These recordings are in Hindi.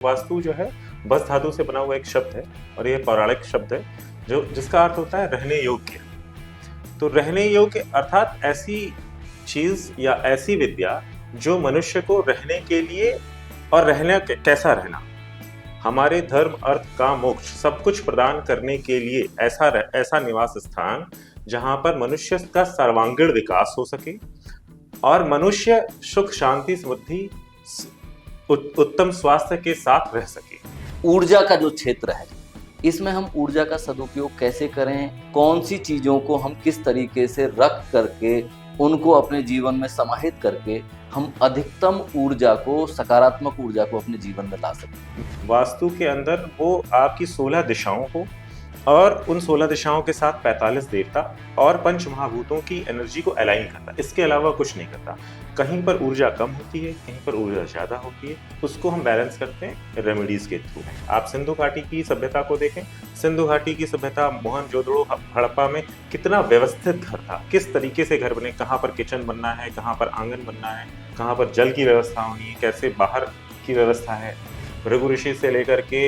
वास्तु जो है बस धातु से बना हुआ एक शब्द है और ये पौराणिक शब्द है जो जिसका अर्थ होता है रहने योग्य। तो रहने योग्य अर्थात ऐसी चीज या ऐसी विद्या जो मनुष्य को रहने के लिए और रहने कैसा रहना, हमारे धर्म अर्थ काम मोक्ष सब कुछ प्रदान करने के लिए ऐसा निवास स्थान जहां पर मनुष्य का सर्वांगीण विकास हो सके और मनुष्य सुख शांति समृद्धि उत्तम स्वास्थ्य के साथ रह सके। ऊर्जा का जो क्षेत्र है, इसमें हम ऊर्जा का सदुपयोग कैसे करें, कौन सी चीज़ों को हम किस तरीके से रख करके उनको अपने जीवन में समाहित करके हम अधिकतम ऊर्जा को, सकारात्मक ऊर्जा को अपने जीवन में ला सकते। वास्तु के अंदर वो आपकी 16 दिशाओं को और उन 16 दिशाओं के साथ 45 देवता और पंच महाभूतों की एनर्जी को अलाइन करता है। इसके अलावा कुछ नहीं करता। कहीं पर ऊर्जा कम होती है, कहीं पर ऊर्जा ज्यादा होती है, उसको हम बैलेंस करते हैं रेमेडीज के थ्रू। आप सिंधु घाटी की सभ्यता को देखें। सिंधु घाटी की सभ्यता मोहनजोदड़ो हड़प्पा में कितना व्यवस्थित घर था, किस तरीके से घर बने, कहाँ पर किचन बनना है, कहाँ पर आंगन बनना है, कहाँ पर जल की व्यवस्था होनी है, कैसे बाहर की व्यवस्था है। भृगु ऋषि से लेकर के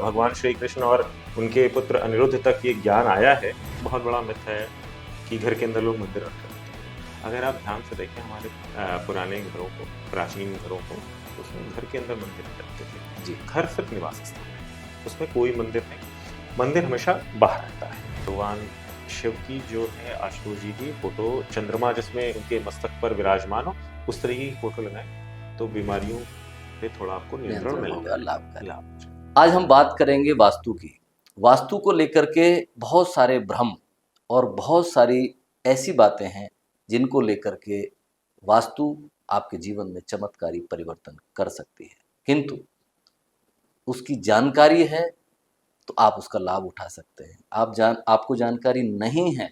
भगवान श्री कृष्ण और उनके पुत्र अनिरुद्ध तक ये ज्ञान आया है। बहुत बड़ा मिथ है कि घर के अंदर लोग मंदिर रखते हैं। अगर आप ध्यान से देखें हमारे पुराने घरों को, प्राचीन घरों को, उसमें घर के अंदर मंदिर रखते थे। जी, घर सिर्फ निवास स्थान है, उसमें कोई मंदिर नहीं। मंदिर हमेशा बाहर रहता है। भगवान शिव की जो है आशुतोष जी की फोटो, चंद्रमा जिसमें उनके मस्तक पर विराजमान हो, उस तरीके की फोटो लगाएं तो बीमारियों पे थोड़ा आपको नियंत्रण मिलेगा, लाभ। आज हम बात करेंगे वास्तु की। वास्तु को लेकर के बहुत सारे भ्रम और बहुत सारी ऐसी बातें हैं जिनको लेकर के वास्तु आपके जीवन में चमत्कारी परिवर्तन कर सकती है, किंतु उसकी जानकारी है तो आप उसका लाभ उठा सकते हैं। आपको जानकारी नहीं है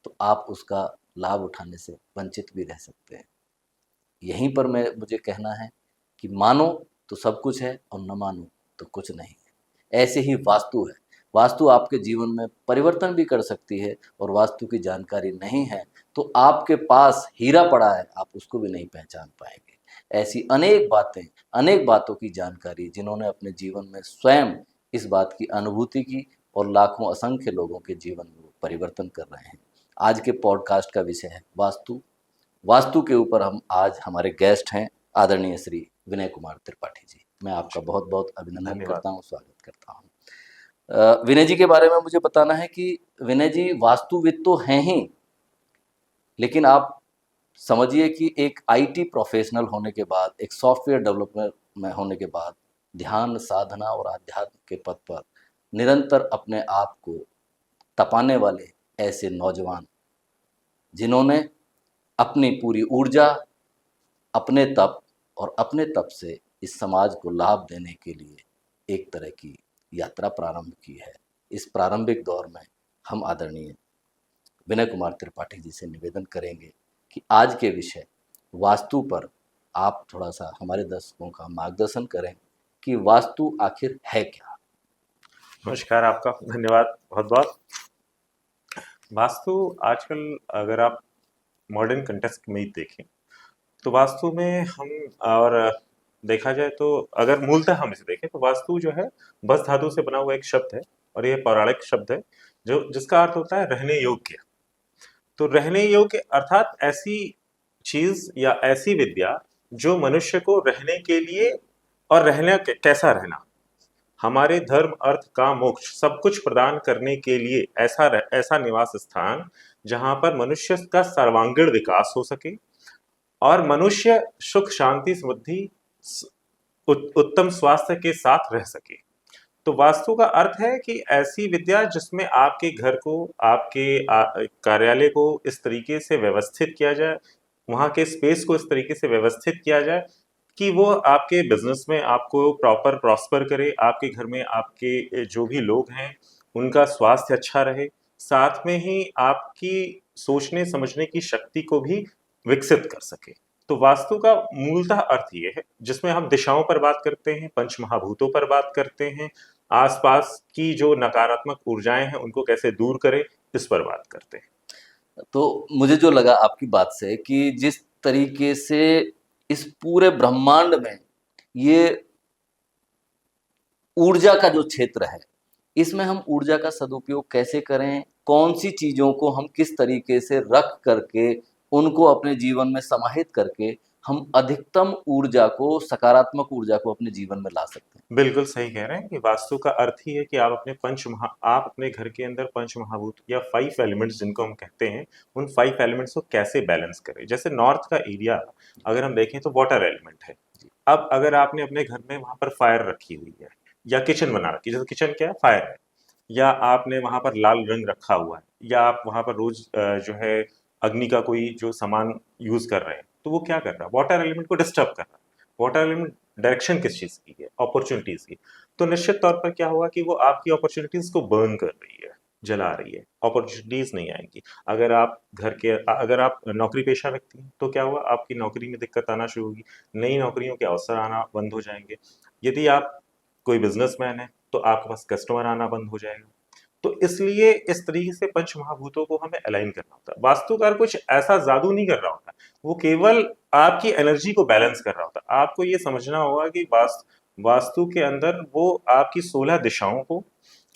तो आप उसका लाभ उठाने से वंचित भी रह सकते हैं। यहीं पर मुझे कहना है कि मानो तो सब कुछ है और न मानो तो कुछ नहीं है। ऐसे ही वास्तु है। वास्तु आपके जीवन में परिवर्तन भी कर सकती है और वास्तु की जानकारी नहीं है तो आपके पास हीरा पड़ा है, आप उसको भी नहीं पहचान पाएंगे। ऐसी अनेक बातों की जानकारी जिन्होंने अपने जीवन में स्वयं इस बात की अनुभूति की और लाखों असंख्य लोगों के जीवन में परिवर्तन कर रहे हैं। आज के पॉडकास्ट का विषय है वास्तु। वास्तु के ऊपर हम आज हमारे गेस्ट हैं आदरणीय श्री विनय कुमार त्रिपाठी जी। मैं आपका बहुत बहुत अभिनंदन करता हूँ, स्वागत करता हूँ। विनय जी के बारे में मुझे बताना है कि विनय जी वास्तुविद तो हैं ही, लेकिन आप समझिए कि एक आईटी प्रोफेशनल होने के बाद, एक सॉफ्टवेयर डेवलपर में होने के बाद ध्यान, साधना और आध्यात्म के पथ पर निरंतर अपने आप को तपाने वाले ऐसे नौजवान जिन्होंने अपनी पूरी ऊर्जा, अपने तप और अपने तप से इस समाज को लाभ देने के लिए एक तरह की यात्रा प्रारंभ की है। इस प्रारंभिक दौर में हम आदरणीय विनय कुमार त्रिपाठी जी से निवेदन करेंगे कि आज के विषय वास्तु पर आप थोड़ा सा हमारे दर्शकों का मार्गदर्शन करें कि वास्तु आखिर है क्या। नमस्कार, आपका धन्यवाद बहुत बहुत। वास्तु आजकल अगर आप मॉडर्न कंटेक्स्ट में ही देखें तो वास्तु में हम, और देखा जाए तो अगर मूलतः हम इसे देखें तो वास्तु जो है बस धातु से बना हुआ एक शब्द है और यह पौराणिक शब्द है जो जिसका अर्थ होता है रहने योग्य। तो रहने योग्य अर्थात ऐसी चीज या ऐसी विद्या जो मनुष्य को रहने के लिए और रहने कैसा रहना, हमारे धर्म अर्थ काम मोक्ष सब कुछ प्रदान करने के लिए ऐसा निवास स्थान जहां पर मनुष्य का सर्वांगीण विकास हो सके और मनुष्य सुख शांति समृद्धि उत्तम स्वास्थ्य के साथ रह सके। तो वास्तु का अर्थ है कि ऐसी विद्या जिसमें आपके घर को, आपके कार्यालय को इस तरीके से व्यवस्थित किया जाए, वहाँ के स्पेस को इस तरीके से व्यवस्थित किया जाए कि वो आपके बिजनेस में आपको प्रॉपर प्रॉस्पर करे, आपके घर में आपके जो भी लोग हैं उनका स्वास्थ्य अच्छा रहे, साथ में ही आपकी सोचने समझने की शक्ति को भी विकसित कर सके। तो वास्तु का मूलतः अर्थ ये है, जिसमें हम दिशाओं पर बात करते हैं, पंच महाभूतों पर बात करते हैं, आसपास की जो नकारात्मक ऊर्जाएं हैं उनको कैसे दूर करें, इस पर बात करते हैं। तो मुझे जो लगा आपकी बात से कि जिस तरीके से इस पूरे ब्रह्मांड में ये ऊर्जा का जो क्षेत्र है, इसमें हम ऊर्जा का सदुपयोग कैसे करें, कौन सी चीज़ों को हम किस तरीके से रख करके उनको अपने जीवन में समाहित करके हम अधिकतम ऊर्जा को, सकारात्मक ऊर्जा को अपने जीवन में ला सकते हैं। बिल्कुल सही कह रहे हैं कि वास्तु का अर्थ ही है कि आप अपने घर के अंदर पंच महाभूत या 5 एलिमेंट्स जिनको हम कहते हैं, उन 5 एलिमेंट्स को कैसे बैलेंस करें। जैसे नॉर्थ का एरिया अगर हम देखें तो वाटर एलिमेंट है। अब अगर आपने अपने घर में वहाँ पर फायर रखी हुई है या किचन बना रखी है, जैसे किचन क्या है, फायर है, या आपने वहाँ पर लाल रंग रखा हुआ है, या आप वहाँ पर रोज जो है अग्नि का कोई जो सामान यूज कर रहे हैं, तो वो क्या कर रहा है, वाटर एलिमेंट को डिस्टर्ब कर रहा है। वाटर एलिमेंट डायरेक्शन किस चीज की है, अपॉर्चुनिटीज की। तो निश्चित तौर पर क्या होगा कि वो आपकी अपॉर्चुनिटीज को बर्न कर रही है, जला रही है, अपॉर्चुनिटीज नहीं आएंगी। अगर आप नौकरी पेशा व्यक्ति हैं तो क्या हुआ, आपकी नौकरी में दिक्कत आना शुरू होगी, नई नौकरियों के अवसर आना बंद हो जाएंगे। यदि आप कोई बिजनेसमैन है तो आपके पास कस्टमर आना बंद हो जाएगा। तो इसलिए इस तरीके से पंच महाभूतों को हमें अलाइन करना होता है। वास्तुकार कुछ ऐसा जादू नहीं कर रहा होता, वो केवल आपकी एनर्जी को बैलेंस कर रहा होता है। आपको ये समझना होगा कि वास्तु के अंदर वो आपकी 16 दिशाओं को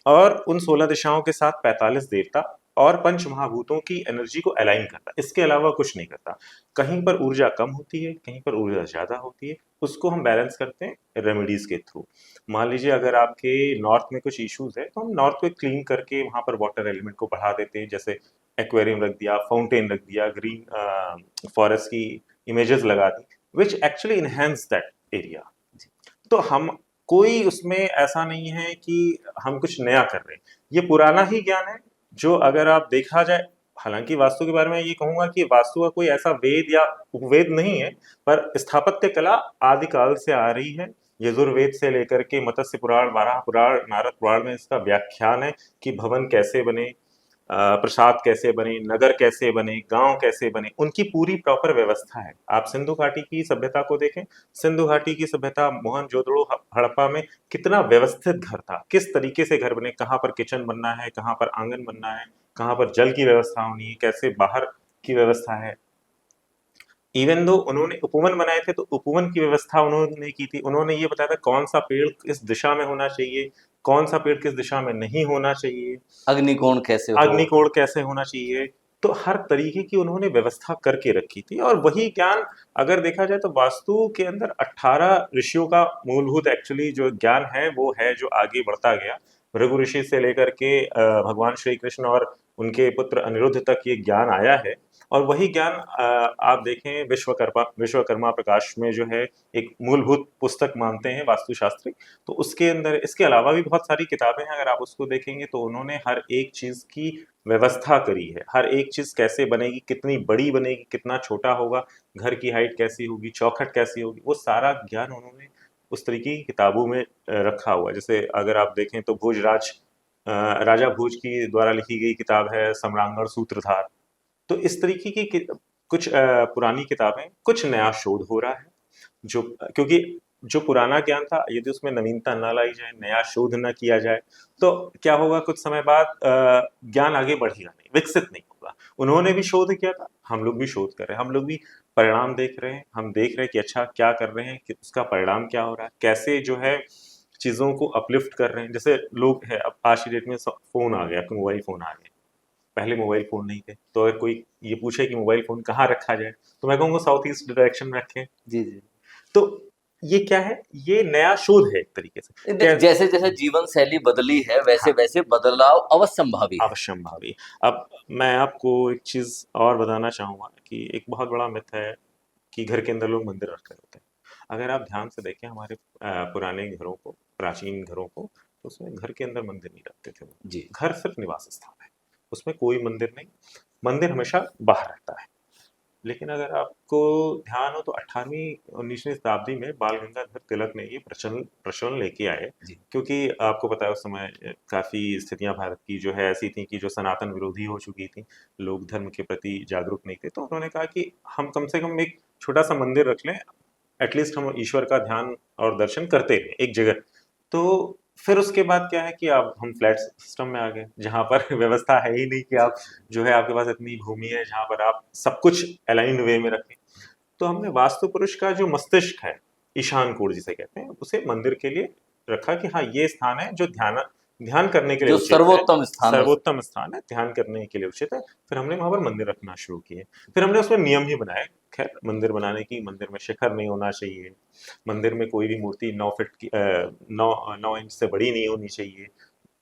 और उन 16 दिशाओं के साथ 45 देवता और पंच महाभूतों की एनर्जी को अलाइन करता है, इसके अलावा कुछ नहीं करता। कहीं पर ऊर्जा कम होती है, कहीं पर ऊर्जा ज्यादा होती है, उसको हम बैलेंस करते हैं रेमेडीज के थ्रू। मान लीजिए अगर आपके नॉर्थ में कुछ इश्यूज है तो हम नॉर्थ को क्लीन करके वहां पर वाटर एलिमेंट को बढ़ा देते हैं, जैसे एक्वेरियम रख दिया, फाउंटेन रख दिया, ग्रीन फॉरेस्ट की इमेजेस लगा दी, which actually enhance that area. तो हम कोई उसमें ऐसा नहीं है कि हम कुछ नया कर रहे हैं, ये पुराना ही ज्ञान है जो अगर आप देखा जाए। हालांकि वास्तु के बारे में ये कहूंगा कि वास्तु का कोई ऐसा वेद या उपवेद नहीं है, पर स्थापत्य कला आदिकाल से आ रही है। यजुर्वेद से लेकर के मत्स्य पुराण, वाराह पुराण, नारद पुराण में इसका व्याख्यान है कि भवन कैसे बने, प्रसाद कैसे बने, नगर कैसे बने, गांव कैसे बने, उनकी पूरी प्रॉपर व्यवस्था है। आप सिंधु घाटी की सभ्यता को देखें, सिंधु घाटी की सभ्यता मोहनजोदड़ो हड़प्पा में कितना व्यवस्थित घर था, किस तरीके से घर बने, कहाँ पर किचन बनना है, कहाँ पर आंगन बनना है, कहाँ पर जल की व्यवस्था होनी है, कैसे बाहर की व्यवस्था है। इवन दो उन्होंने उपवन बनाए थे तो उपवन की व्यवस्था उन्होंने की थी, उन्होंने ये बताया था कौन सा पेड़ किस दिशा में होना चाहिए, कौन सा पेड़ किस दिशा में नहीं होना चाहिए, अग्निकोण कैसे हो। अग्निकोण कैसे होना चाहिए। तो हर तरीके की उन्होंने व्यवस्था करके रखी थी, और वही ज्ञान अगर देखा जाए तो वास्तु के अंदर 18 ऋषियों का मूलभूत एक्चुअली जो ज्ञान है वो है, जो आगे बढ़ता गया भृगु ऋषि से लेकर के भगवान श्री कृष्ण और उनके पुत्र अनिरुद्ध तक ये ज्ञान आया है। और वही ज्ञान आप देखें विश्वकर्मा प्रकाश में जो है एक मूलभूत पुस्तक मानते हैं वास्तुशास्त्री। तो उसके अंदर इसके अलावा भी बहुत सारी किताबें हैं, अगर आप उसको देखेंगे तो उन्होंने हर एक चीज की व्यवस्था करी है, हर एक चीज कैसे बनेगी, कितनी बड़ी बनेगी, कितना छोटा होगा, घर की हाइट कैसी होगी, चौखट कैसी होगी, वो सारा ज्ञान उन्होंने उस तरीके की किताबों में रखा हुआ है। जैसे अगर आप देखें तो राजा भोज की द्वारा लिखी गई किताब है सम्रांगण सूत्रधार। तो इस तरीके की कुछ पुरानी किताबें, कुछ नया शोध हो रहा है, जो क्योंकि जो पुराना ज्ञान था यदि उसमें नवीनता न लाई जाए, नया शोध न किया जाए, तो क्या होगा, कुछ समय बाद ज्ञान आगे बढ़ेगा नहीं, विकसित नहीं होगा। उन्होंने भी शोध किया था, हम लोग भी शोध कर रहे हैं, हम लोग भी परिणाम देख रहे हैं, हम देख रहे हैं कि अच्छा क्या कर रहे हैं, कि उसका परिणाम क्या हो रहा है, कैसे जो है चीजों को अपलिफ्ट कर रहे हैं। जैसे लोग है, अब आज की डेट में फोन आ गया, मोबाइल फोन आ गए, पहले मोबाइल फ़ोन नहीं थे, तो अगर कोई ये पूछे कि मोबाइल फ़ोन कहाँ रखा जाए, तो मैं कहूँगा साउथ ईस्ट डायरेक्शन में रखें। जी जी। तो ये क्या है, ये नया शोध है एक तरीके से। जैसे जैसे जीवन शैली बदली है वैसे हाँ, वैसे बदलाव अवश्यंभावी है। अवश्यंभावी। अब मैं आपको एक चीज़ और बताना चाहूँगा कि एक बहुत बड़ा मिथ है कि घर के अंदर लोग मंदिर रख रहे होते हैं। अगर आप ध्यान से देखें हमारे पुराने घरों को, प्राचीन घरों को, तो उसमें घर के अंदर मंदिर नहीं रखते थे वो। जी। घर सिर्फ निवास स्थान है, उसमें कोई मंदिर नहीं, मंदिर हमेशा बाहर रहता है। लेकिन अगर आपको ध्यान हो तो 18वीं 19वीं शताब्दी में बाल गंगाधर तिलक ने ये प्रचलन लेके आए, जी। क्योंकि आपको पता है उस समय काफी स्थितियां भारत की जो है ऐसी थी कि जो सनातन विरोधी हो चुकी थी, लोग धर्म के प्रति जागरूक नहीं थे। तो उन्होंने कहा कि हम कम से कम एक छोटा सा मंदिर रख लें, एटलीस्ट हम ईश्वर का ध्यान और दर्शन करते हैं एक जगह। तो फिर उसके बाद क्या है कि अब हम फ्लैट सिस्टम में आ गए, जहां पर व्यवस्था है ही नहीं कि आप जो है आपके पास इतनी भूमि है जहां पर आप सब कुछ अलाइंड वे में रखें। तो हमने वास्तु पुरुष का जो मस्तिष्क है, ईशान कोण जिसे कहते हैं, उसे मंदिर के लिए रखा कि हाँ ये स्थान है जो ध्यान ध्यान करने के लिए जो उचित है, सर्वोत्तम स्थान हो सकता सर्वोत्तम स्थान है, ध्यान करने के लिए उचित है। फिर हमने वहां पर मंदिर रखना शुरू किए। फिर हमने उसमें नियम भी बनाए, खैर मंदिर बनाने की, मंदिर में शिखर नहीं होना चाहिए, मंदिर में कोई भी मूर्ति 9 फीट की 9 इंच से बड़ी नहीं होनी चाहिए।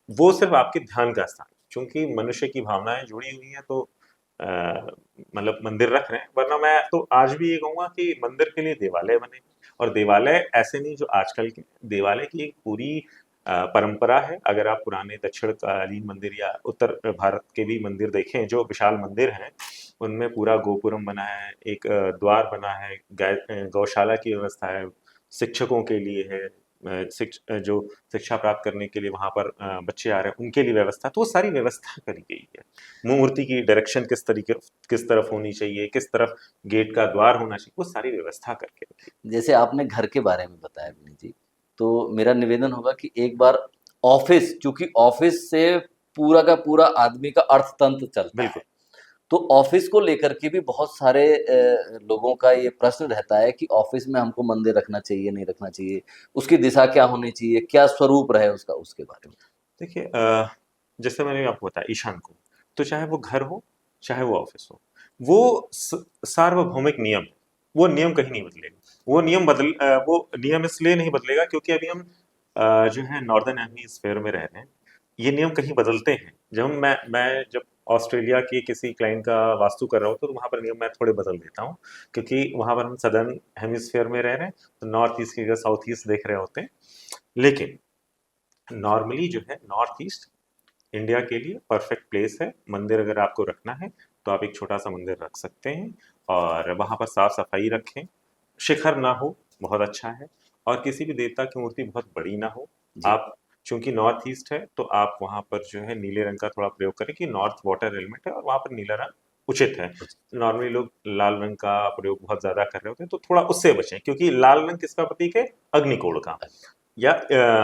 वो सिर्फ आपके ध्यान का स्थान है। चूंकि मनुष्य की भावनाएं जुड़ी हुई हैं तो अ, मतलब मंदिर रख रहे हैं, वरना मैं तो आज भी ये कहूंगा कि मंदिर के लिए देवालय बने। और देवालय ऐसे नहीं जो आजकल के, देवालय की एक पूरी परंपरा है। अगर आप पुराने दक्षिणकालीन मंदिर या उत्तर भारत के भी मंदिर देखें जो विशाल मंदिर हैं, उनमें पूरा गोपुरम बना है, एक द्वार बना है, गौशाला की व्यवस्था है, शिक्षकों के लिए है, जो शिक्षा प्राप्त करने के लिए वहां पर बच्चे आ रहे हैं उनके लिए व्यवस्था, तो वो सारी व्यवस्था करी गई है। मूर्ति की डायरेक्शन किस तरीके, किस तरफ होनी चाहिए, किस तरफ गेट का द्वार होना चाहिए, वो सारी व्यवस्था करके रखी। है। जैसे आपने घर के बारे में बताया विनीत जी, तो मेरा निवेदन होगा कि एक बार ऑफिस, चूंकि ऑफिस से पूरा का पूरा आदमी का अर्थतंत्र चलता बिल्कुल। है, तो ऑफिस को लेकर के भी बहुत सारे लोगों का ये प्रश्न रहता है कि ऑफिस में हमको मंदिर रखना चाहिए नहीं रखना चाहिए, उसकी दिशा क्या होनी चाहिए, क्या स्वरूप रहे उसका, उसके बारे में। देखिए जैसे मैंने आपको बताया ईशान को, तो चाहे वो घर हो चाहे वो ऑफिस हो, वो सार्वभौमिक नियम है। वो नियम कहीं नहीं बदलेगा। वो नियम इसलिए नहीं बदलेगा क्योंकि अभी हम जो है नॉर्दर्न हेमिस्फीयर में रह रहे हैं। ये नियम कहीं बदलते हैं। जब मैं जब ऑस्ट्रेलिया के किसी क्लाइंट का वास्तु कर रहा होता हूँ तो वहाँ पर नियम मैं थोड़े बदल देता हूँ, क्योंकि वहाँ पर हम सदर्न हेमिस्फीयर में रह रहे हैं, तो नॉर्थ ईस्ट की जगह साउथ ईस्ट देख रहे होते हैं। लेकिन नॉर्मली जो है नॉर्थ ईस्ट इंडिया के लिए परफेक्ट प्लेस है। मंदिर अगर आपको रखना है तो आप एक छोटा सा मंदिर रख सकते हैं, और वहाँ पर साफ सफाई रखें, शिखर ना हो बहुत अच्छा है, और किसी भी देवता की मूर्ति बहुत बड़ी ना हो। जी। आप चूंकि नॉर्थ ईस्ट है तो आप वहाँ पर जो है नीले रंग का थोड़ा प्रयोग करें कि नॉर्थ वाटर एलिमेंट है और वहाँ पर नीला रंग उचित है। नॉर्मली लोग लाल रंग का प्रयोग बहुत ज्यादा कर रहे होते हैं, तो थोड़ा उससे बचें, क्योंकि लाल रंग किसका प्रतीक है? अग्निकोण का, या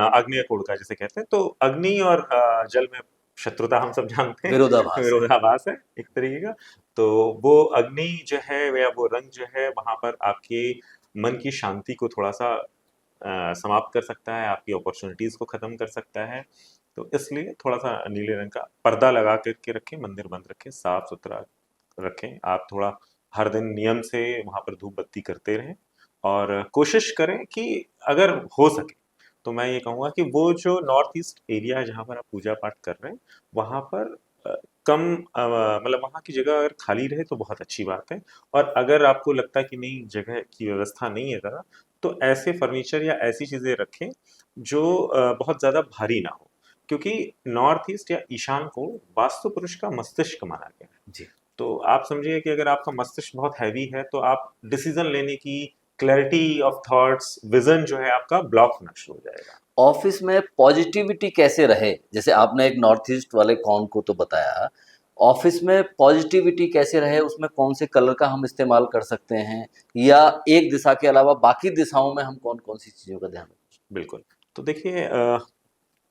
आग्नेय कोण का जिसे कहते हैं। तो अग्नि और जल में शत्रुता हम सब जानते हैं, विरोधाभास है। विरोधाभास है एक तरीके का। तो वो अग्नि जो है या वो रंग जो है वहां पर आपके मन की शांति को थोड़ा सा समाप्त कर सकता है, आपकी अपॉर्चुनिटीज को खत्म कर सकता है। तो इसलिए थोड़ा सा नीले रंग का पर्दा लगा करके रखें, मंदिर बंद रखें, साफ सुथरा रखें। आप थोड़ा हर दिन नियम से वहां पर धूप बत्ती करते रहें, और कोशिश करें कि अगर हो सके तो मैं ये कहूँगा कि वो जो नॉर्थ ईस्ट एरिया है जहाँ पर आप पूजा पाठ कर रहे हैं, वहाँ पर कम मतलब वहाँ की जगह अगर खाली रहे तो बहुत अच्छी बात है। और अगर आपको लगता है कि नहीं जगह की व्यवस्था नहीं है ज़्यादा, तो ऐसे फर्नीचर या ऐसी चीज़ें रखें जो बहुत ज़्यादा भारी ना हो, क्योंकि नॉर्थ ईस्ट या ईशान को वास्तु पुरुष का मस्तिष्क माना गया है। जी। तो आप समझिए कि अगर आपका मस्तिष्क बहुत हैवी है तो आप डिसीजन लेने की क्लैरिटी ऑफ थॉट्स, विजन जो है आपका ब्लॉक होना शुरू हो जाएगा। ऑफिस में पॉजिटिविटी कैसे रहे, जैसे आपने एक नॉर्थ ईस्ट वाले कॉन को तो बताया, ऑफिस में पॉजिटिविटी कैसे रहे, उसमें कौन से कलर का हम इस्तेमाल कर सकते हैं, या एक दिशा के अलावा बाकी दिशाओं में हम कौन कौन सी चीज़ों का ध्यान रखें? बिल्कुल। तो देखिए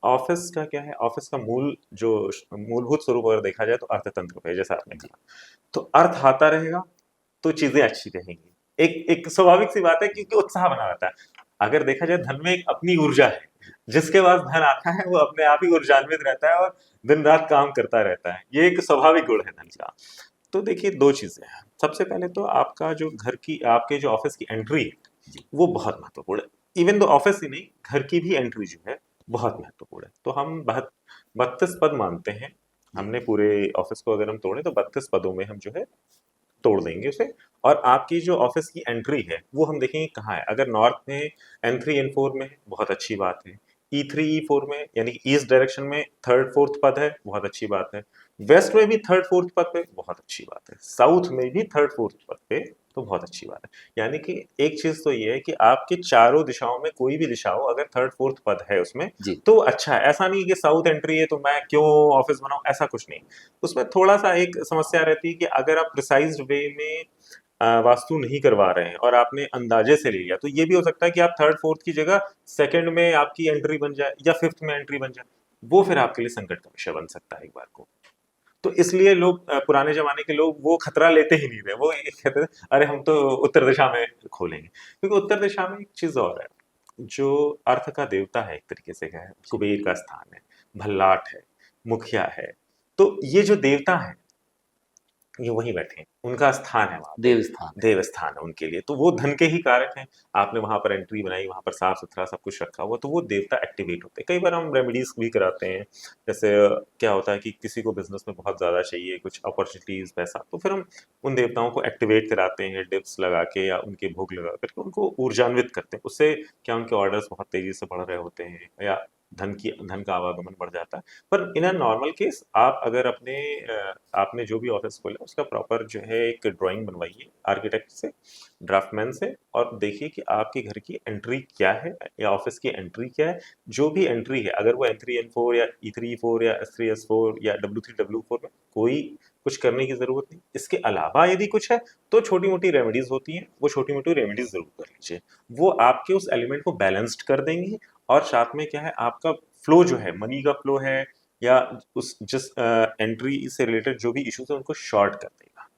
ऑफिस का क्या है, ऑफिस का मूलभूत स्वरूप अगर देखा जाए तो अर्थतंत्र पे है, जैसा आपने जी। कहा। तो अर्थ आता रहेगा तो चीजें अच्छी रहेंगी। एक एक स्वाभाविक सी बात है, क्योंकि उत्साह बना रहता है। अगर देखा जाए धन में एक अपनी ऊर्जा है, जिसके पास धन आता है वो अपने आप ही ऊर्जान्वित रहता है और दिन रात काम करता रहता है। ये एक स्वाभाविक गुण है धन का। तो देखिए दो चीजें हैं। सबसे पहले तो आपका जो आपके जो ऑफिस की एंट्री है जी। वो बहुत महत्वपूर्ण है। इवन तो ऑफिस ही नहीं, घर की भी एंट्री जो है बहुत महत्वपूर्ण है। तो हम 32 पद मानते हैं। जी। हमने पूरे ऑफिस को अगर हम तोड़े तो 32 पदों में हम जो है तोड़ देंगे उसे। और आपकी जो ऑफिस की एंट्री है वो हम देखेंगे कहाँ है। अगर नॉर्थ में N3 N4 में है बहुत अच्छी बात है। E3 E4 में यानी ईस्ट डायरेक्शन में थर्ड फोर्थ पद है, बहुत अच्छी बात है। वेस्ट में भी थर्ड फोर्थ पद पे बहुत अच्छी बात है। साउथ में भी थर्ड फोर्थ पद पे तो बहुत अच्छी बात है। यानी कि एक चीज तो ये है कि आपके चारों दिशाओं में कोई भी दिशा हो, अगर थर्ड फोर्थ पद है उसमें जी। तो अच्छा है। ऐसा नहीं कि साउथ एंट्री है तो मैं क्यों ऑफिस बनाऊं, ऐसा कुछ नहीं। उसमें थोड़ा सा एक समस्या रहती है कि अगर आप प्रिसाइज्ड वे में वास्तु नहीं करवा रहे हैं और आपने अंदाजे से ले लिया, तो ये भी हो सकता है कि आप थर्ड फोर्थ की जगह सेकंड में आपकी एंट्री बन जाए या फिफ्थ में एंट्री बन जाए। वो फिर आपके लिए संकट का विषय बन सकता है एक बार को। तो इसलिए लोग पुराने जमाने के लोग वो खतरा लेते ही नहीं थे। वो ये कहते थे अरे हम तो उत्तर दिशा में खोलेंगे, क्योंकि उत्तर दिशा में एक चीज और है। जो अर्थ का देवता है, एक तरीके से कहें, कुबेर का स्थान है, भल्लाट है, मुखिया है, तो ये जो देवता है ये वहीं बैठे हैं, उनका स्थान है वहां पे, देव स्थान है। देव स्थान है उनके लिए, तो वो धन के ही कारक हैं। आपने वहां पर एंट्री बनाई, वहां पर साफ सुथरा सब कुछ रखा हुआ, तो वो देवता एक्टिवेट होते हैं। कई बार हम रेमेडीज भी कराते हैं, जैसे क्या होता है कि किसी को बिजनेस में बहुत ज्यादा चाहिए कुछ अपॉर्चुनिटीज पैसा, तो फिर हम उन देवताओं को एक्टिवेट कराते हैं डिप्स लगा के या उनके भोग लगा करके उनको ऊर्जान्वित करते हैं। उससे क्या उनके ऑर्डर्स बहुत तेजी से बढ़ रहे होते हैं या धन का आवागमन बढ़ जाता है। पर इन अ नॉर्मल केस आप अगर आपने जो भी ऑफिस खोला उसका प्रॉपर जो है एक ड्राइंग बनवाइए आर्किटेक्ट से, ड्राफ्टमैन से, और देखिए कि आपके घर की एंट्री क्या है या ऑफिस की एंट्री क्या है। जो भी एंट्री है, अगर वो N3N4 या E3E4 या S3S4 या W3W4 में, कोई कुछ करने की जरूरत नहीं। इसके अलावा यदि कुछ है तो छोटी मोटी रेमेडीज होती हैं, वो छोटी मोटी रेमेडीज जरूर कर लीजिए, वो आपके उस एलिमेंट को बैलेंस्ड कर देंगी। और साथ में क्या है, आपका फ्लो जो है, मनी का फ्लो है या उस जिस एंट्री से रिलेटेड जो भी इश्यूज है उनको शॉर्ट कर देगा।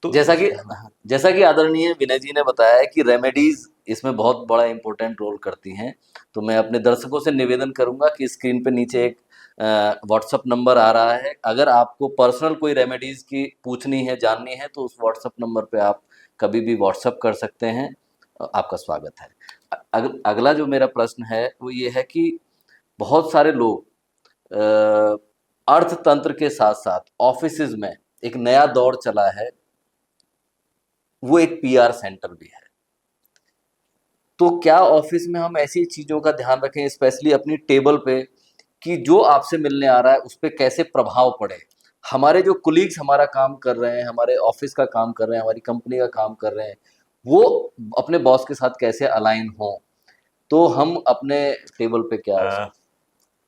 तो जैसा कि ये जैसा कि आदरणीय विनय जी ने बताया है कि रेमेडीज इसमें बहुत बड़ा इंपॉर्टेंट रोल करती हैं, तो मैं अपने दर्शकों से निवेदन करूंगा कि स्क्रीन पे नीचे एक व्हाट्सअप नंबर आ रहा है। अगर आपको पर्सनल कोई रेमेडीज की पूछनी है, जाननी है, तो उस व्हाट्सअप नंबर पे आप कभी भी व्हाट्सअप कर सकते हैं। आपका स्वागत है। अगला जो मेरा प्रश्न है वो ये है कि बहुत सारे लोग अ, अर्थतंत्र के साथ साथ ऑफिसेज में एक नया दौर चला है, वो एक पीआर सेंटर भी है। तो क्या ऑफिस में हम ऐसी चीजों का ध्यान रखें, स्पेशली अपनी टेबल पे, कि जो आपसे मिलने आ रहा है उस पे कैसे प्रभाव पड़े, हमारे जो कुलीग्स हमारा काम कर रहे हैं, हमारे ऑफिस का काम कर रहे हैं, हमारी कंपनी का काम कर रहे हैं, वो अपने बॉस के साथ कैसे अलाइन हो, तो हम अपने टेबल पे क्या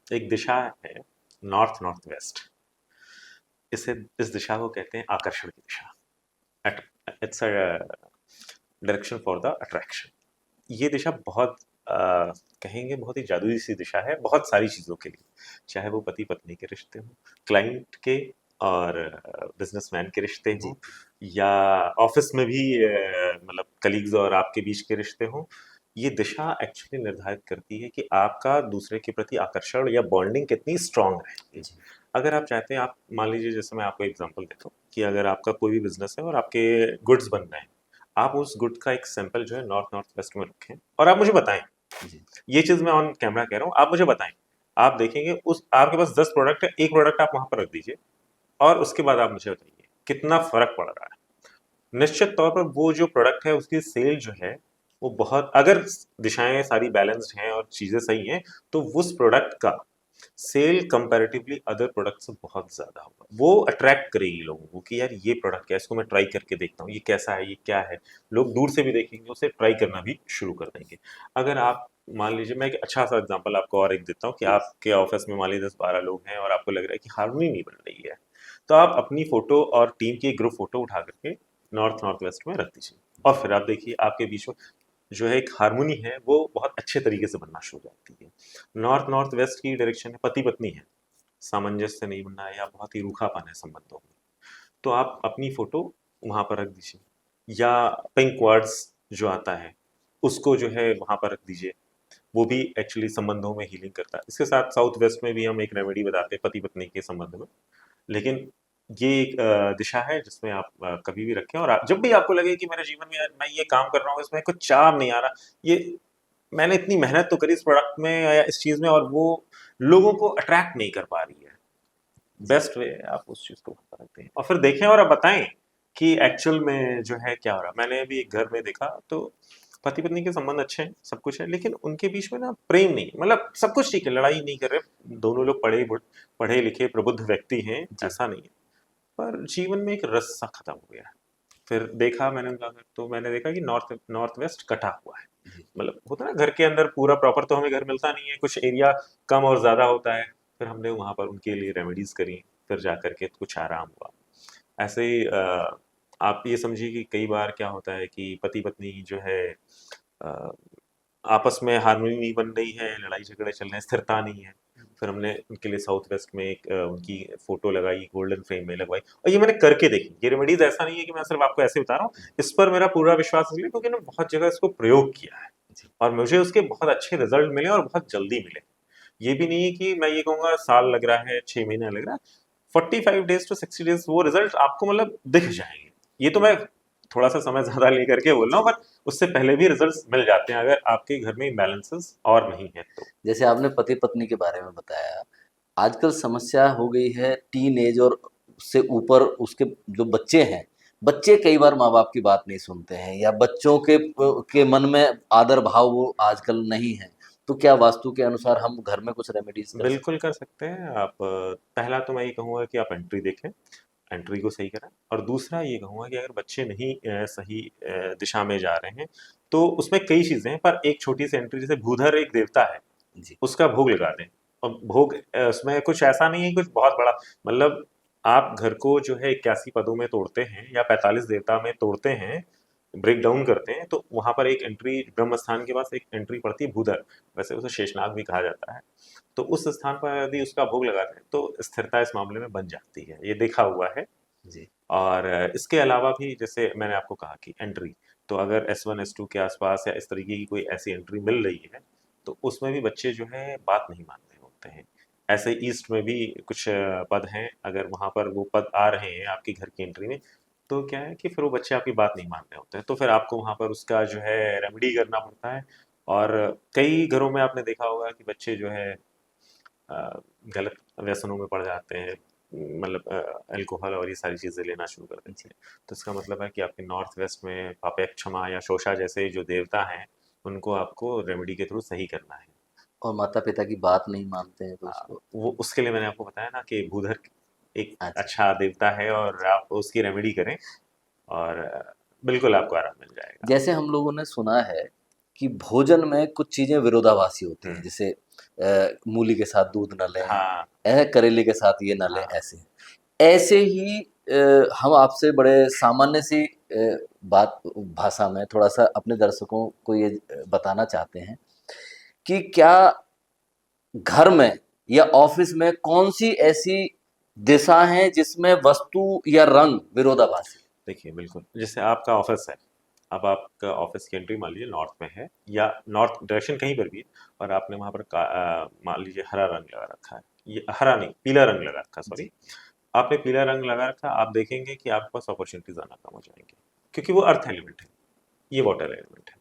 एक दिशा है, नॉर्थ नॉर्थ वेस्ट, इसे इस दिशा को कहते हैं आकर्षण की दिशा। It's a direction for the attraction. ये दिशा बहुत कहेंगे बहुत ही जादुई सी दिशा है बहुत सारी चीज़ों के लिए, चाहे वो पति पत्नी के रिश्ते हों, क्लाइंट के और बिजनेसमैन के रिश्ते हों, जी या ऑफिस में भी मतलब कलीग्स और आपके बीच के रिश्ते हों। ये दिशा एक्चुअली निर्धारित करती है कि आपका दूसरे के प्रति आकर्षण या बॉन्डिंग कितनी स्ट्रांग रहेगी। जी अगर आप चाहते हैं, आप मान लीजिए, जैसे मैं आपको एग्जांपल देता हूँ कि अगर आपका कोई भी बिजनेस है और आपके गुड्स बन रहे हैं, आप उस गुड का एक सैंपल जो है नॉर्थ नॉर्थ वेस्ट में रखें और आप मुझे बताएं। जी ये चीज मैं ऑन कैमरा कह रहा हूँ, आप मुझे बताएं। आप देखेंगे उस आपके पास 10 प्रोडक्ट है, एक प्रोडक्ट आप वहां पर रख दीजिए और उसके बाद आप मुझे बताइए कितना फर्क पड़ रहा है। निश्चित तौर पर वो जो प्रोडक्ट है उसकी सेल जो है वो बहुत, अगर दिशाएं सारी बैलेंस्ड हैं और चीजें सही हैं, तो उस प्रोडक्ट का सेल कंपैरेटिवली अदर प्रोडक्ट से बहुत ज्यादा होगा। वो अट्रैक्ट करेगी लोगों को कि यार ये प्रोडक्ट क्या है, इसको मैं ट्राई करके देखता हूँ, ये कैसा है, ये क्या है। लोग दूर से भी देखेंगे, उसे ट्राई करना भी शुरू कर देंगे। अगर आप मान लीजिए, मैं एक अच्छा सा एग्जांपल आपको और एक देता हूँ कि आपके ऑफिस में मान लीजिए 10-12 लोग हैं और आपको लग रहा है कि हार्मनी नहीं बन रही है, तो आप अपनी फोटो और टीम की ग्रुप फोटो उठा करके नॉर्थ नॉर्थ वेस्ट में रख दीजिए और फिर आप देखिए आपके बीच में जो है एक हार्मनी है वो बहुत अच्छे तरीके से बनना शुरू हो जाती है। नॉर्थ नॉर्थ वेस्ट की डायरेक्शन है, पति पत्नी है, सामंजस्य नहीं बनना है या बहुत ही रूखापन है संबंधों में, तो आप अपनी फोटो वहां पर रख दीजिए। या पिंक वर्ड्स जो आता है उसको जो है वहां पर रख दीजिए, वो भी एक्चुअली संबंधों में हीलिंग करता है। इसके साथ साउथ वेस्ट में भी हम एक रेमेडी बताते हैं पति पत्नी के संबंध में। लेकिन ये एक दिशा है जिसमें आप कभी भी रखें, और जब भी आपको लगे कि मेरे जीवन में मैं ये काम कर रहा हूँ इसमें कुछ चाव नहीं आ रहा, ये मैंने इतनी मेहनत तो करी इस प्रोडक्ट में या इस चीज में और वो लोगों को अट्रैक्ट नहीं कर पा रही है, जी बेस्ट वे है आप उस चीज को रखते हैं और फिर देखें और आप बताएं कि एक्चुअल में जो है क्या हो रहा है। मैंने भी एक घर में देखा, तो पति पत्नी के संबंध अच्छे हैं, सब कुछ है, लेकिन उनके बीच में ना प्रेम नहीं है। मतलब सब कुछ ठीक है, लड़ाई नहीं कर रहे, दोनों लोग पढ़े लिखे प्रबुद्ध व्यक्ति हैं, जी ऐसा नहीं है, पर जीवन में एक रस सा खत्म हो गया है। फिर देखा मैंने उनका घर, तो मैंने देखा कि नॉर्थ नॉर्थ वेस्ट कटा हुआ है। जी मतलब होता है ना, घर के अंदर पूरा प्रॉपर तो हमें घर मिलता नहीं है, कुछ एरिया कम और ज्यादा होता है। फिर हमने वहां पर उनके लिए रेमेडीज करी, फिर जा करके कुछ आराम हुआ। ऐसे ही आप ये समझिए कि कई बार क्या होता है कि पति पत्नी जो है अ, आपस में हार्मनी नहीं बन रही है, लड़ाई झगड़े चल रहे हैं, स्थिरता नहीं है। फिर हमने उनके लिए साउथ वेस्ट में एक उनकी फोटो लगाई, गोल्डन फ्रेम में लगवाई, और ये मैंने करके देखी। ये रेमेडीज ऐसा नहीं है कि मैं सिर्फ आपको ऐसे बता रहा हूँ, इस पर मेरा पूरा विश्वास इसलिए क्योंकि मैंने बहुत जगह इसको प्रयोग किया है। जी। और मुझे उसके बहुत अच्छे रिजल्ट मिले और बहुत जल्दी मिले। ये भी नहीं है कि मैं ये कहूँगा साल लग रहा है, 6 महीने लग रहा है, 45 डेज़ टू 60 डेज़ वो रिजल्ट आपको मतलब दिख जाएँगे। ये तो मैं थोड़ा-सा समय ज़्यादा लेकर के बोल रहा हूँ, पर उससे पहले भी रिजल्ट्स मिल जाते हैं अगर आपके घर में इम्बैलेंसेस और नहीं है तो। जैसे आपने पति-पत्नी के बारे में बताया, आजकल समस्या हो गई है टीन एज और उससे ऊपर उसके जो बच्चे हैं, बच्चे कई बार माँ-बाप की बात नहीं सुनते हैं या बच्चों के मन में आदर भाव वो आजकल नहीं है। तो क्या वास्तु के अनुसार हम घर में कुछ रेमेडीज़ कर सकते बिल्कुल कर सकते हैं आप। पहला तो मैं ये कहूँगा कि आप एंट्री देखें, एंट्री को सही करें, और दूसरा ये कहूँगा कि अगर बच्चे नहीं सही दिशा में जा रहे हैं, तो उसमें कई चीज़ें हैं, पर एक छोटी-सी एंट्री, जैसे भूधर एक देवता है, हैं? जी। उसका भोग लगा दें। और भोग उसमें कुछ ऐसा नहीं है कुछ बहुत बड़ा, मतलब आप घर को जो है 81 पदों में तोड़ते हैं या 45 देवता में तोड़ते हैं, ब्रेक डाउन करते हैं, तो वहाँ पर एक एंट्री ब्रह्म स्थान के पास एक एंट्री पड़ती है भूधर, वैसे उसे शेषनाग भी कहा जाता है। तो उस स्थान पर यदि उसका भोग लगाते हैं तो स्थिरता इस मामले में बन जाती है, ये देखा हुआ है। जी। और इसके अलावा भी जैसे मैंने आपको कहा कि एंट्री, तो अगर S1 S2 के आसपास या इस तरीके की कोई ऐसी एंट्री मिल रही है, तो उसमें भी बच्चे जो है बात नहीं मान रहे होते हैं। ऐसे ईस्ट में भी कुछ पद हैं, अगर वहाँ पर वो पद आ रहे हैं आपके घर की एंट्री में, तो क्या है कि फिर वो बच्चे आपकी बात नहीं मान रहे होते हैं, तो फिर आपको वहाँ पर उसका जो है रेमेडी करना पड़ता है। और कई घरों में आपने देखा होगा कि बच्चे जो है अ, गलत व्यसनों में पड़ जाते हैं, मतलब अल्कोहल और ये सारी चीज़ें लेना शुरू कर देते जी। हैं। तो इसका मतलब है कि आपके नॉर्थ वेस्ट में पापयक्षमा या शोषा जैसे जो देवता हैं, उनको आपको रेमेडी के थ्रू सही करना है। और माता-पिता की बात नहीं मानते हैं तो उसको वो उसके लिए मैंने आपको बताया ना कि भूधर एक अच्छा। अच्छा देवता है, और आप उसकी रेमेडी करें, और बिल्कुल आपको आराम मिल जाएगा। जैसे हम लोगों ने सुना है कि भोजन में कुछ चीज़ें विरोधाभासी होती हैं, हुँ। जैसे मूली के साथ दूध ना लें, हाँ, करेले के साथ ये ना लें, हाँ। ऐसे। ऐसे ही हम आपसे बड़े सामान्य सी बात भाषा में थोड़ा-सा अपने दर्शकों को ये बताना चाहते हैं कि क्या घर में या ऑफ़िस में कौन-सी ऐसी दिशा है जिसमें वस्तु या रंग विरोधाभासी? देखिए, बिल्कुल, जैसे आपका ऑफ़िस है, अब आपका ऑफ़िस की एंट्री मान लीजिए नॉर्थ में है, या नॉर्थ डायरेक्शन कहीं पर भी है, और आपने वहाँ पर मान लीजिए हरा रंग लगा रखा है, ये हरा नहीं, पीला रंग लगा रखा, सॉरी। जी। आपने पीला रंग लगा रखा, आप देखेंगे कि आपके पास अपॉर्च्युनिटीज़ आना कम हो जाएँगी, क्योंकि वो अर्थ एलिमेंट है, ये वाटर एलिमेंट है,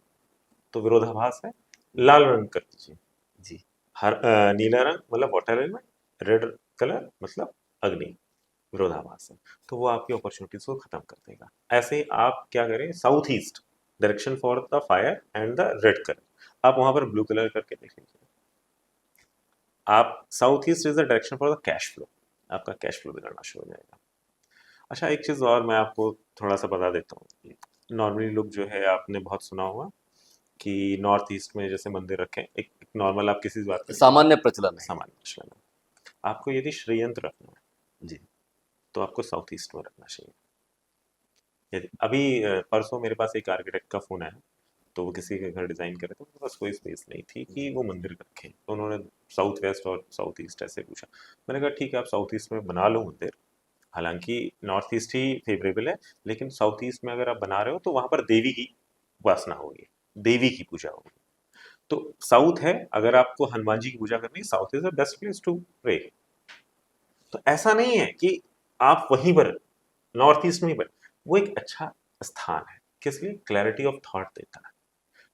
तो विरोधाभास है। लाल रंग कर दीजिए। जी। नीला रंग मतलब वाटर एलिमेंट, रेड कलर मतलब अग्नि, विरोधाभास है, तो वो आपकी अपॉर्चुनिटीज को खत्म कर देगा। ऐसे ही आप क्या करें, south east direction for the fire and the red colour, आप वहां पर ब्लू कलर करके देख लीजिए। आप south east is the direction for the cash flow, आपका कैश फ्लो बिगड़ना शुरू हो जाएगा। अच्छा, एक चीज और मैं आपको थोड़ा सा बता देता हूँ। नॉर्मली लोग जो है, आपने बहुत सुना होगा कि नॉर्थ ईस्ट में जैसे मंदिर रखें, एक नॉर्मल आप किसी से बात करेंगे, सामान्य प्रचलन है ये। सामान्य प्रश्न है। आपको यदि षड्यंत्र रखना है, जी। तो आपको साउथ ईस्ट में रखना चाहिए। अभी परसों मेरे पास एक आर्किटेक्ट का फ़ोन आया, तो वो किसी के घर डिज़ाइन कर रहे थे, उनके पास कोई स्पेस नहीं थी कि वो मंदिर रखें, तो उन्होंने साउथ वेस्ट और साउथ ईस्ट ऐसे पूछा। मैंने कहा ठीक है, आप साउथ ईस्ट में बना लो मंदिर, हालांकि नॉर्थ ईस्ट ही फेवरेबल है, लेकिन साउथ ईस्ट में अगर आप बना रहे हो तो वहाँ पर देवी की उपासना होगी, देवी की पूजा होगी। तो साउथ है, अगर आपको हनुमान जी की पूजा करनी है, south is the best place to pray. तो ऐसा नहीं है कि आप वहीं पर नॉर्थ ईस्ट में ही पर, वो एक अच्छा स्थान है, किस लिए, क्लैरिटी ऑफ थॉट देता है।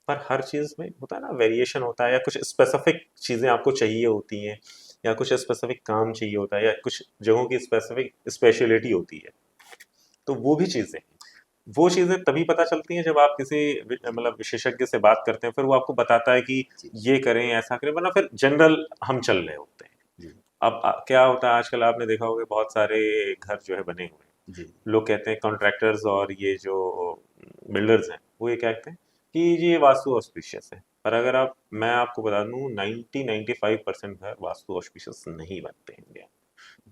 पर हर चीज़ में होता है ना, वेरिएशन होता है, या कुछ स्पेसिफिक चीज़ें आपको चाहिए होती हैं, या कुछ स्पेसिफिक काम चाहिए होता है, या कुछ जगहों की स्पेसिफिक स्पेशलिटी होती है, तो वो भी चीज़ें हैं। वो चीज़ें तभी पता चलती हैं जब आप किसी मतलब विशेषज्ञ से बात करते हैं, फिर वो आपको बताता है कि जी। ये करें, ऐसा करें, वरना फिर जनरल हम चल रहे होते हैं। जी। अब क्या होता है आजकल, आपने देखा होगा बहुत सारे घर जो है बने हुए हैं, जी। लोग कहते हैं कॉन्ट्रैक्टर्स और ये जो बिल्डर्स हैं, वो ये कहते हैं कि ये वास्तु ऑस्पिशियस है, पर अगर आप मैं आपको बता दूं 90-95% घर वास्तु ऑस्पिशियस नहीं बनते हैं इंडिया में,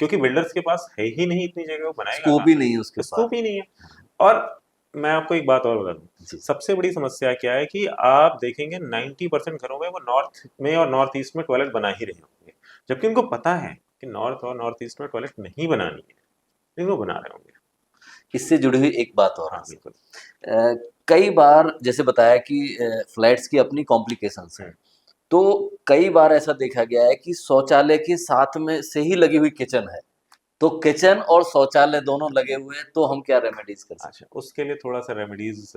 क्योंकि बिल्डर्स के पास है ही नहीं इतनी जगह, वो बनाएगा स्कोप ही नहीं है उसके कहाँ, पास। स्कोप ही नहीं है। हाँ। और मैं आपको एक बात और बता दूं, जी। सबसे बड़ी समस्या क्या है कि आप देखेंगे 90% घरों में वो नॉर्थ में और नॉर्थ ईस्ट में टॉयलेट बना ही रहे होंगे, जबकि उनको पता है कि नॉर्थ और नॉर्थ ईस्ट में टॉयलेट नहीं बनानी है, लेकिन वो बना रहे होंगे। इससे जुड़ी हुई एक बात और हाँ, है सर। बिल्कुल। कई बार जैसे बताया कि फ्लैट्स की अपनी कॉम्प्लिकेशंस हैं, हम्म, तो कई बार ऐसा देखा गया है कि शौचालय के साथ में से ही लगी हुई किचन है, तो किचन और शौचालय दोनों लगे हुए हैं, तो हम क्या रेमेडीज कर सकते अच्छा, उसके लिए थोड़ा सा रेमेडीज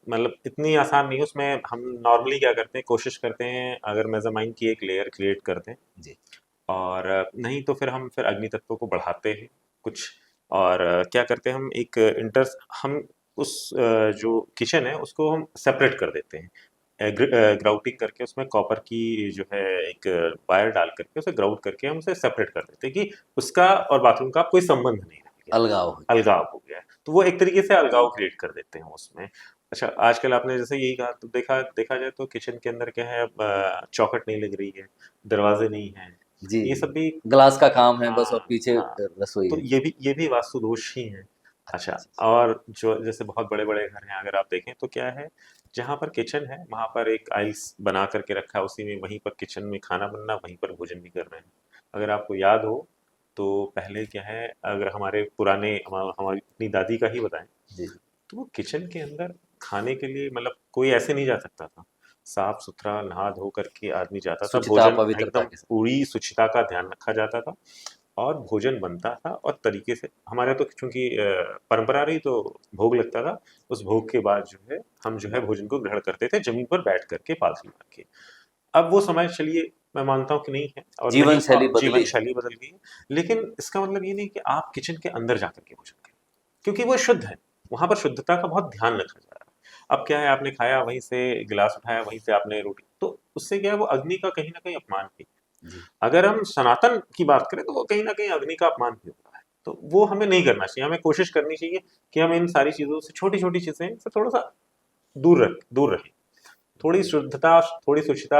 मतलब इतनी आसान नहीं है उसमें। हम नॉर्मली क्या करते हैं, कोशिश करते हैं अगर मेज़रमाइन की एक लेयर क्रिएट करते हैं, हैं? जी, और नहीं तो फिर हम फिर अग्नि तत्व को बढ़ाते हैं कुछ, और क्या करते हैं हम एक इंटर हम उस जो किचन है उसको हम सेपरेट कर देते हैं, ग्राउटिंग करके उसमें कॉपर की जो है एक वायर डाल करके उसे ग्राउट करके हम उसे सेपरेट कर देते हैं कि उसका और बाथरूम का कोई संबंध नहीं रह गया, अलगाव हो जाए। अलगाव हो गया है। तो वो एक तरीके से अलगाव क्रिएट कर देते हैं उसमें। अच्छा, आजकल आपने जैसे यही कहा, तो देखा देखा जाए तो किचन के अंदर क्या है, अब चौखट नहीं लग रही है, दरवाजे नहीं हैं, जी, ये जी, सब भी। ग्लास का काम है बस और हाँ, पीछे हाँ, रसोई तो है। ये भी वास्तु दोष ही हैं। अच्छा, अच्छा, अच्छा, और जो जैसे बहुत बड़े-बड़े घर हैं अगर आप देखें तो क्या है, जहाँ पर किचन है वहाँ पर एक आइल्स बना करके रखा है, उसी में वहीं पर किचन में खाना बनना, वहीं पर भोजन भी कर रहे हैं। अगर आपको याद हो तो पहले क्या है, अगर हमारे पुराने हमारी अपनी दादी का ही बताएं, जी, जी, तो वो किचन के अंदर खाने के लिए मतलब कोई ऐसे नहीं जा सकता था। साफ सुथरा नहा धो करके आदमी जाता था, शुचिता भोजन पवित्रता एकदम के साथ। पूरी शुचिता का ध्यान रखा जाता था, और भोजन बनता था और तरीके से। हमारे तो चूंकि परंपरा रही तो भोग लगता था, उस भोग के बाद जो है हम जो है भोजन को ग्रहण करते थे जमीन पर बैठ करके पालथी मार के। अब वो समय चलिए मैं मानता हूँ कि नहीं है, और जीवन नहीं, शैली जीवन बदली है। शैली बदल गई है, लेकिन इसका मतलब ये नहीं कि आप किचन के अंदर जाकर के भोजन करें, क्योंकि वो शुद्ध है, वहां पर शुद्धता का बहुत ध्यान रखा जा रहा है। अब क्या है, आपने खाया वहीं से, गिलास उठाया वहीं से आपने रोटी, तो उससे क्या है, वो अग्नि का कहीं ना कहीं अपमान है। जी, अगर हम सनातन की बात करें तो वो कहीं ना कहीं अग्नि का अपमान भी होता है, तो वो हमें नहीं करना चाहिए। हमें कोशिश करनी चाहिए कि हम इन सारी चीजों से, छोटी छोटी चीजें से थोड़ा सा दूर रहें। थोड़ी शुद्धता, थोड़ी शुचिता,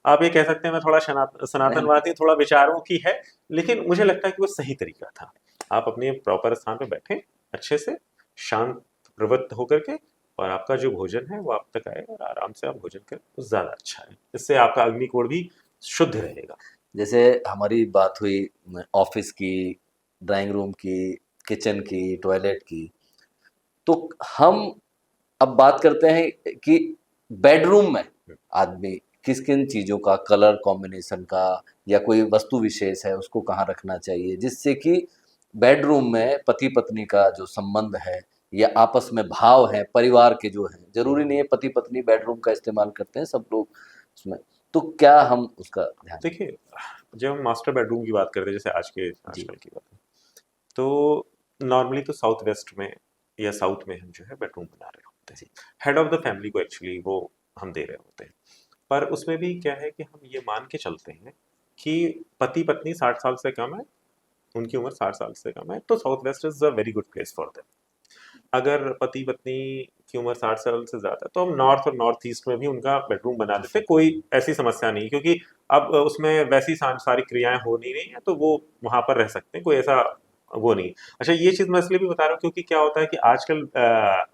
आप ये कह सकते हैं मैं थोड़ा नहीं, सनातनवादी थोड़ा विचारों की है, लेकिन मुझे लगता है कि वो सही तरीका था। आप अपने प्रॉपर स्थान पे बैठे, अच्छे से शांत प्रवृत्त होकर के, और आपका जो भोजन है वो आप तक आए और आराम से आप भोजन करें, तो ज्यादा अच्छा है। इससे आपका अग्निकोण भी शुद्ध रहेगा। जैसे हमारी बात हुई ऑफिस की, ड्राइंग रूम की, किचन की, टॉयलेट की, तो हम अब बात करते हैं कि बेडरूम में आदमी किस किन चीज़ों का कलर कॉम्बिनेशन का या कोई वस्तु विशेष है उसको कहाँ रखना चाहिए जिससे कि बेडरूम में पति पत्नी का जो संबंध है या आपस में भाव है परिवार के जो हैं, जरूरी नहीं है पति पत्नी बेडरूम का इस्तेमाल करते हैं सब लोग उसमें, तो क्या हम उसका ध्यान रखें? देखिए, जब हम मास्टर बेडरूम की बात करते हैं, जैसे जी, आजकल की बात है, तो नॉर्मली तो साउथ वेस्ट में या साउथ में हम जो है बेडरूम बना रहे होते हैं, जी, हेड ऑफ द फैमिली को एक्चुअली वो हम दे रहे होते हैं। पर उसमें भी क्या है कि हम ये मान के चलते हैं कि पति पत्नी 60 साल से कम है, उनकी उम्र 60 साल से कम है, तो south waste is a very good place for them. अगर पति पत्नी की उम्र 60 साल से ज्यादा है तो हम नॉर्थ और नॉर्थ ईस्ट में भी उनका बेडरूम बना कर देते हैं, सकते कोई हैं। ऐसी समस्या नहीं, क्योंकि अब उसमें वैसी सारी क्रियाएं हो नहीं रही हैं, तो वो वहां पर रह सकते हैं, कोई ऐसा वो नहीं। अच्छा, ये चीज मैं इसलिए भी बता रहा हूँ क्योंकि क्या होता है कि आजकल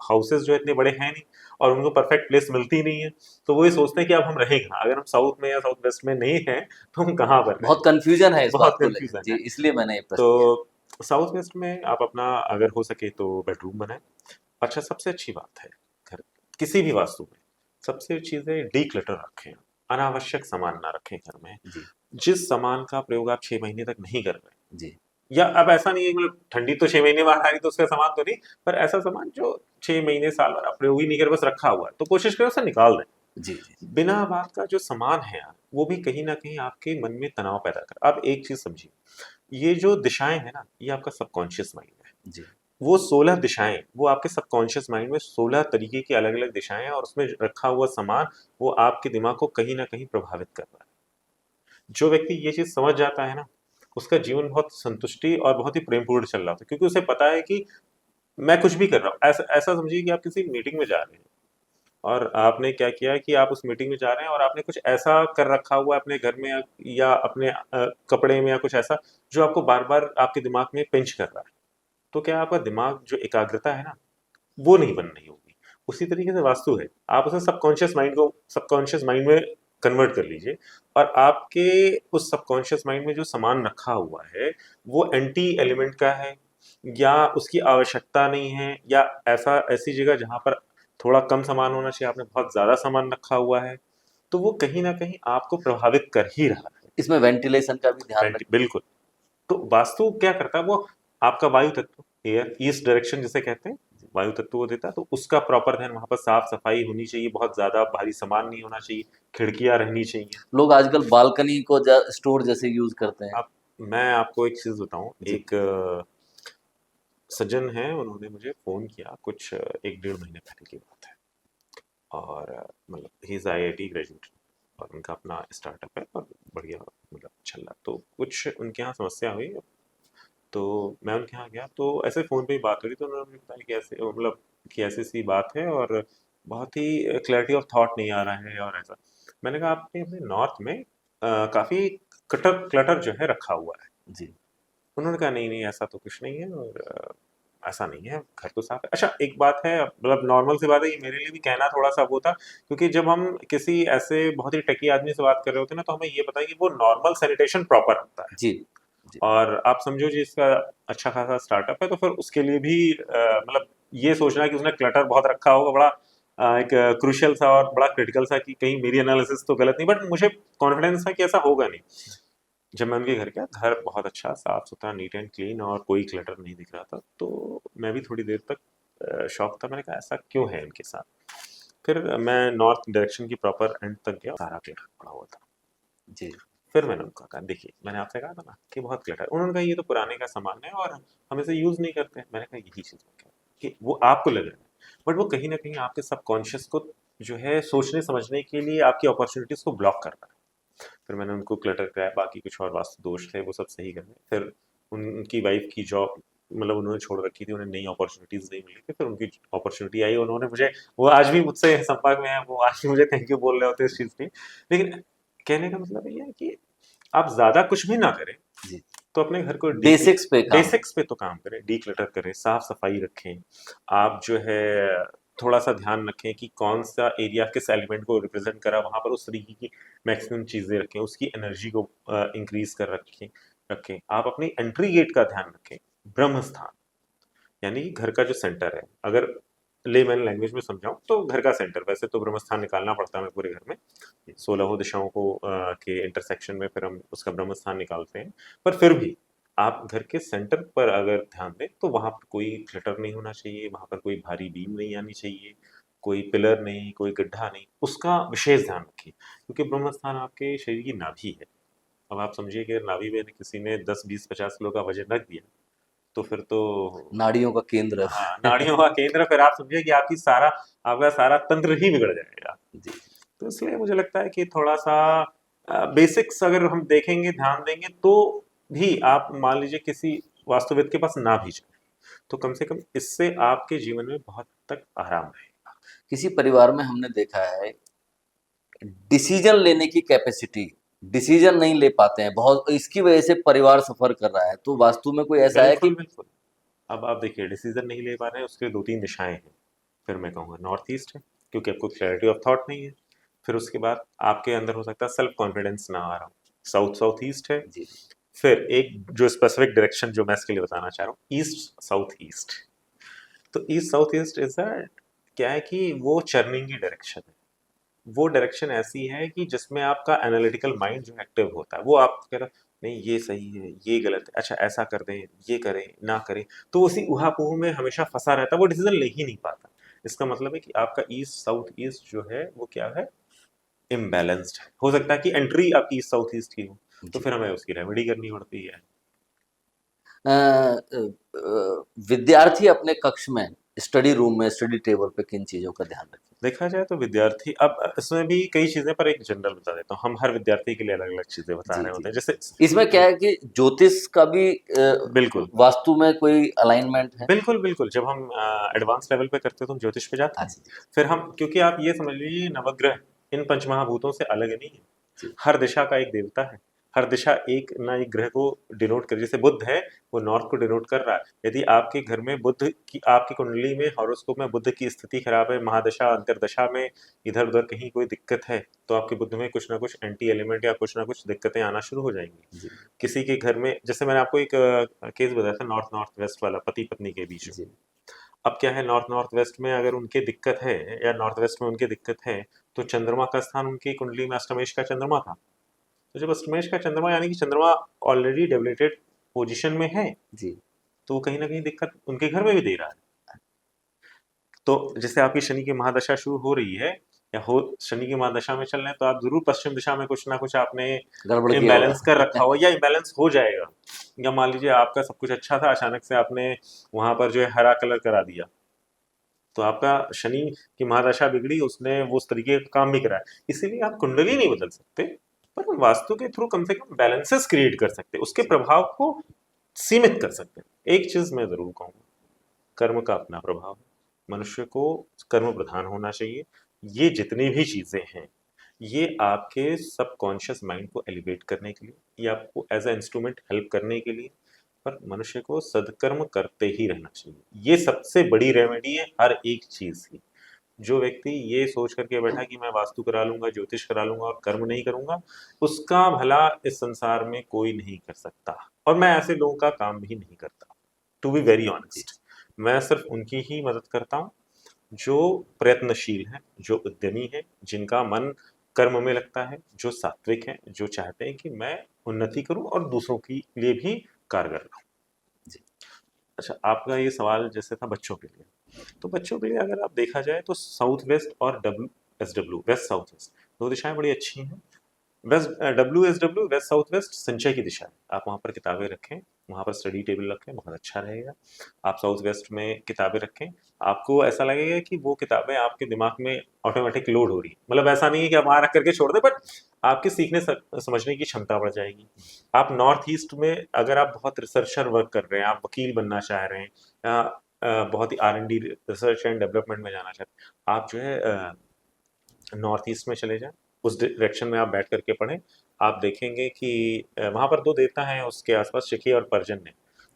हाउसेस जो इतने बड़े हैं नहीं, और उनको परफेक्ट प्लेस मिलती नहीं है, तो वो ये सोचते हैं कि अब हम रहें कहाँ, अगर हम साउथ में या साउथ वेस्ट में नहीं हैं तो हम कहाँ पर रहें। बहुत कंफ्यूजन है इस बहुत बात को लेकर, कंफ्यूजन जी, है। इसलिए मैंने ये प्रश्न किया। तो साउथ वेस्ट में आप अपना अगर हो सके तो बेडरूम बनाएं। अच्छा, सबसे अच्छी बात है घर, किसी भी वास्तु में सबसे चीजें डी क्लटर रखें, अनावश्यक सामान ना रखें घर में। जी, जिस सामान का प्रयोग आप 6 महीने तक नहीं कर रहे, जी, या अब ऐसा नहीं है मतलब ठंडी तो 6 महीने बाद आ रही तो उसका सामान तो नहीं, पर ऐसा सामान जो 6 महीने साल भर आप प्रयोग ही नहीं कर, बस रखा हुआ है, तो कोशिश करें उसे निकाल दें। जी, जी, बिना बात का जो सामान है यार, वो भी कहीं ना कहीं आपके मन में तनाव पैदा कर। आप एक चीज समझिए, ये जो दिशाएं हैं ना, ये आपका सबकॉन्शियस माइंड है। जी, वो 16 दिशाएं, वो आपके सबकॉन्शियस माइंड में 16 तरीके की अलग अलग दिशाएं हैं, और उसमें रखा हुआ सामान वो आपके दिमाग को कहीं ना कहीं प्रभावित कर रहा है। जो व्यक्ति ये चीज समझ जाता है ना, उसका जीवन बहुत संतुष्टि और बहुत ही प्रेमपूर्ण चल रहा होता है, क्योंकि उसे पता है कि मैं कुछ भी कर रहा हूँ। ऐसा ऐसा समझिए कि आप किसी मीटिंग में जा रहे हैं, और आपने क्या किया कि आप उस मीटिंग में जा रहे हैं और आपने कुछ ऐसा कर रखा हुआ है अपने घर में, या अपने कपड़े में, या कुछ ऐसा जो आपको बार बार आपके दिमाग में पिंच कर रहा है, तो क्या आपका दिमाग जो एकाग्रता है ना, वो नहीं बन रही होगी। उसी तरीके से वास्तु है, आप उसे सबकॉन्शियस माइंड में कन्वर्ट कर लीजिए, और आपके उस सबकॉन्शियस माइंड में जो सामान रखा हुआ है वो एंटी एलिमेंट का है, या उसकी आवश्यकता नहीं है, या ऐसी जगह जहां पर थोड़ा कम सामान होना चाहिए, आपने बहुत ज़्यादा सामान रखा हुआ है, तो वो कहीं न कहीं आपको प्रभावित कर ही रहा है। इसमें वेंटिलेशन का भी ध्यान रखें। बिल्कुल। तो वास्तु क्या करता है, वो आपका वायु तत्व, एयर, ईस्ट डायरेक्शन जिसे कहते हैं, वायु तत्व वो देता है, तो उसका प्रॉपर ध्यान, वहाँ पर साफ-सफाई होनी चाहिए, बहुत ज़्यादा भारी सामान नहीं होना चाहिए, खिड़कियाँ रहनी चाहिए। लोग आजकल बालकनी को स्टोर जैसे यूज करते हैं। अब मैं आपको एक चीज़ बताऊँ, जी। एक सज्जन हैं, उन्होंने मुझे फ़ोन किया कुछ 1 डेढ़ महीने पहले की बात है, और मतलब ही इज़ आईआईटी ग्रेजुएट, और उनका अपना स्टार्टअप है और बढ़िया मतलब चल रहा है। तो कुछ उनके यहाँ समस्या हुई, तो मैं उनके यहाँ गया, तो ऐसे फ़ोन पे ही बात हो रही, तो उन्होंने मुझे बताया कि ऐसे मतलब कि ऐसी-ऐसी बात है और बहुत ही क्लैरिटी ऑफ थॉट नहीं आ रहा है और ऐसा। मैंने कहा आपने अपने नॉर्थ में काफ़ी क्लटर जो है रखा हुआ है। जी। उन्होंने कहा नहीं, नहीं ऐसा तो कुछ नहीं है, और ऐसा नहीं है, घर तो साफ है। अच्छा एक बात है, मतलब नॉर्मल सी बात है, ये मेरे लिए भी कहना थोड़ा-सा वो था, क्योंकि जब हम किसी ऐसे बहुत ही टेकी आदमी से बात कर रहे होते हैं ना, तो हमें ये पता है कि वो नॉर्मल सैनिटेशन प्रॉपर रखता है। जी। जी। और आप समझो जी इसका अच्छा खासा स्टार्टअप है, तो फिर उसके लिए भी मतलब ये सोचना कि उसने क्लटर बहुत रखा होगा, बड़ा एक क्रूशियल सा और बड़ा क्रिटिकल सा, कि कहीं मेरी एनालिसिस तो गलत नहीं, बट मुझे कॉन्फिडेंस था कि ऐसा होगा नहीं। जब मैं उनके घर गया, घर बहुत अच्छा साफ-सुथरा, नीट एंड क्लीन, और कोई क्लटर नहीं दिख रहा था, तो मैं भी थोड़ी देर तक शॉक था। मैंने कहा ऐसा क्यों है इनके साथ? फिर मैं नॉर्थ डायरेक्शन की प्रॉपर एंड तक गया, सारा क्लटर पड़ा हुआ था। जी। फिर मैंने उनको कहा देखिए, मैंने आपसे कहा था ना कि बहुत क्लटर है। उन्होंने कहा ये तो पुराने का सामान है और हम इसे यूज़ नहीं करते हैं। मैंने कहा यही चीज़ मैं कह रहा हूँ कि वो आपको लग रहा है, बट वो कहीं न कहीं आपके सबकॉन्शियस को जो है सोचने-समझने के लिए आपकी अपॉर्च्युनिटीज़ को ब्लॉक कर रहा है। फिर मैंने उनको क्लटर कराया, बाकी कुछ और वास्तु दोष थे वो सब सही करने। फिर उनकी वाइफ की जॉब मतलब उन्होंने छोड़ रखी थी, उन्हें नई अपॉर्चुनिटीज़ नहीं मिली थी, फिर उनकी अपॉर्चुनिटी आई, उन्होंने मुझे, वो आज भी मुझसे संपर्क में है, वो आज भी मुझे थैंक यू बोल रहे होते हैं इस चीज़ पे। लेकिन कहने का मतलब ये है कि आप ज़्यादा कुछ भी ना करें, जी। तो अपने घर को बेसिक्स पे काम। बेसिक्स पे तो काम करें, डीक्लटर करें, साफ-सफाई रखें। आप जो है थोड़ा-सा ध्यान रखें कि कौन-सा एरिया किस एलिमेंट को रिप्रेज़ेंट कर रहा है, वहाँ पर उस तरीके की मैक्सिमम चीज़ें रखें, उसकी एनर्जी को इंक्रीज़ कर रखें। आप अपनी एंट्री गेट का ध्यान रखें, ब्रह्म स्थान, यानी कि घर का जो सेंटर है, अगर लेमैन लैंग्वेज में समझाऊँ तो घर का सेंटर, वैसे तो ब्रह्म स्थान निकालना पड़ता है हमें पूरे घर में, 16 दिशाओं को के इंटरसेक्शन में फिर हम उसका ब्रह्म स्थान निकालते हैं। पर फिर भी आप घर के सेंटर पर अगर ध्यान दें, तो वहाँ पर कोई क्लटर नहीं होना चाहिए, वहाँ पर कोई भारी बीम नहीं आनी चाहिए, कोई पिलर नहीं, कोई गड्ढा नहीं, उसका विशेष ध्यान रखिए, क्योंकि ब्रह्म स्थान आपके शरीर की नाभि है। अब आप समझिए कि नाभि में किसी ने 10, 20, 50 किलो का वजन रख दिया, तो फिर तो नाड़ियों का केंद्र। हाँ, नाड़ियों का केंद्र, फिर आप समझिए कि आपका सारा तंत्र ही बिगड़ जाएगा। जी। तो इसलिए मुझे लगता है कि थोड़ा-सा बेसिक्स अगर हम देखेंगे, ध्यान देंगे, तो भी आप मान लीजिए किसी वास्तुविद के पास ना भी जाएँ, तो कम से कम इससे आपके जीवन में बहुत हद तक आराम रहेगा। किसी परिवार में हमने देखा है डिसीजन लेने की कैपेसिटी, डिसीजन नहीं ले पाते हैं बहुत, इसकी वजह से परिवार सफर कर रहा है। तो वास्तु में कोई ऐसा है बिल्कुल, कि बिल्कुल। अब आप देखिए डिसीज़न नहीं ले पा रहे हैं, उसके 2-3 दिशाएँ हैं। फिर मैं कहूँगा नॉर्थ ईस्ट है, क्योंकि आपको क्लैरिटी ऑफ थॉट नहीं है। फिर उसके बाद आपके अंदर हो सकता है सेल्फ कॉन्फिडेंस ना आ रहा हो, साउथ साउथ ईस्ट है। जी। फिर एक जो स्पेसिफिक डायरेक्शन जो मैं इसके लिए बताना चाह रहा हूँ, ईस्ट साउथ ईस्ट। तो ईस्ट साउथ ईस्ट इज क्या है कि वो चर्निंग की डायरेक्शन है। वो डायरेक्शन ऐसी है कि जिसमें आपका एनालिटिकल माइंड जो एक्टिव होता है, वो आप कह रहा नहीं ये सही है, ये गलत है, अच्छा ऐसा कर दें, ये करें, ना करें, तो उसी ऊहा-पोह में हमेशा फंसा रहता है, वो डिसीजन ले ही नहीं पाता। इसका मतलब है कि आपका ईस्ट साउथ ईस्ट जो है वो क्या है, इम्बैलेंस्ड है। हो सकता है कि एंट्री आपकी ईस्ट साउथ ईस्ट की हो, तो जी। फिर हमें उसकी रेमेडी करनी पड़ती है। विद्यार्थी अपने कक्ष में, स्टडी रूम में, स्टडी टेबल पे किन चीजों का ध्यान रखें? देखा जाए तो विद्यार्थी, अब इसमें भी कई चीजें, पर एक जनरल बता देता हूँ, हम हर विद्यार्थी के लिए अलग-अलग चीजें बता जी। रहे जी। होते हैं। जैसे इसमें क्या है कि ज्योतिष का भी बिल्कुल। वास्तु में कोई अलाइनमेंट है? बिल्कुल, बिल्कुल। जब हम एडवांस लेवल पे करते हैं तो हम ज्योतिष पे जाते हैं। अच्छा। जी। फिर हम, क्योंकि आप ये समझ लीजिए नवग्रह इन पंचमहाभूतों से अलग नहीं है। जी। हर दिशा का एक देवता है। हर दिशा एक ना एक ग्रह को डिनोट कर, जैसे बुध है, वो नॉर्थ को डिनोट कर रहा है। यदि आपके घर में बुध की, आपकी कुंडली में हॉरोस्कोप में बुध की स्थिति खराब है, महादशा, अंतर्दशा में इधर-उधर कहीं कोई दिक्कत है, तो आपके बुध में कुछ ना कुछ एंटी एलिमेंट या कुछ ना कुछ दिक्कतें आना शुरू हो जाएँगी। जी। किसी के घर में, जैसे मैंने आपको एक केस बताया था नॉर्थ नॉर्थ वेस्ट वाला, पति-पत्नी के बीच में। जी। अब क्या है, नॉर्थ नॉर्थ वेस्ट में अगर उनके दिक्कत है या नॉर्थ वेस्ट में उनके दिक्कत है, तो चंद्रमा का स्थान उनकी कुंडली में अष्टमेश का चंद्रमा था। तो जब अष्टमेश का चंद्रमा यानी कि चंद्रमा ऑलरेडी डेबिलिटेड पोजीशन में है, जी। तो वो कहीं ना कहीं दिक्कत उनके घर में भी दे रहा है। तो जैसे आपकी शनि की महादशा शुरू हो रही है या हो शनि की महादशा में चल रहे हैं, तो आप जरूर पश्चिम दिशा में कुछ ना कुछ आपने गड़बड़ किया इम्बैलेंस कर रखा होगा। हो या इम्बैलेंस हो जाएगा। या मान लीजिए आपका सब कुछ अच्छा था, अचानक से आपने वहां पर जो है हरा कलर करा दिया, तो आपका शनि की महादशा बिगड़ी, उसने वो उस तरीके का काम भी कराया। इसीलिए आप कुंडली नहीं बदल सकते, पर हम वास्तु के थ्रू कम से कम बैलेंसेस क्रिएट कर सकते हैं, उसके जी। प्रभाव को सीमित कर सकते हैं। एक चीज मैं जरूर कहूंगा, कर्म का अपना प्रभाव है, मनुष्य को कर्म प्रधान होना चाहिए। ये जितनी भी चीजें हैं, ये आपके सबकॉन्शियस माइंड को एलिवेट करने के लिए, ये आपको एज अ इंस्ट्रूमेंट हेल्प करने के लिए, पर मनुष्य को सदकर्म करते ही रहना चाहिए। ये सबसे बड़ी रेमेडी है हर एक चीज की। जो व्यक्ति ये सोच करके बैठा कि मैं वास्तु करा लूंगा, ज्योतिष करा लूंगा और कर्म नहीं करूंगा, उसका भला इस संसार में कोई नहीं कर सकता, और मैं ऐसे लोगों का काम भी नहीं करता, टू बी वेरी जी। ऑनेस्ट। मैं सिर्फ उनकी ही मदद करता हूँ जो प्रयत्नशील हैं, जो उद्यमी हैं, जिनका मन कर्म में लगता है, जो सात्विक हैं, जो चाहते हैं कि मैं उन्नति करूं और दूसरों के लिए भी कारगर रहूं। जी। अच्छा, आपका ये सवाल जैसे था बच्चों के लिए, तो बच्चों के लिए अगर आप देखा जाए तो साउथ वेस्ट और WSW, वेस्ट साउथ वेस्ट, दो दिशाएं बड़ी अच्छी हैं। West WSW, west south west संचय की दिशा है। आप वहाँ पर किताबें रखें, वहाँ पर स्टडी टेबल रखें, बहुत अच्छा रहेगा। आप साउथ वेस्ट में किताबें रखें, आपको ऐसा लगेगा कि वो किताबें आपके दिमाग में ऑटोमेटिक लोड हो रही है। मतलब ऐसा नहीं है कि आप वहाँ रख करके छोड़ दें, बट आपकी सीखने समझने की क्षमता बढ़ जाएगी। आप नॉर्थ ईस्ट में अगर आप बहुत रिसर्चर वर्क कर रहे हैं, आप वकील बनना चाह रहे हैं, या बहुत ही R&D, रिसर्च एंड डेवलपमेंट में जाना चाहते हैं, आप जो है नॉर्थ ईस्ट में चले जाएं, उस डायरेक्शन में आप बैठ करके पढ़ें। आप देखेंगे कि वहाँ पर दो देवता हैं उसके आसपास, शिखी और पर्जन्य।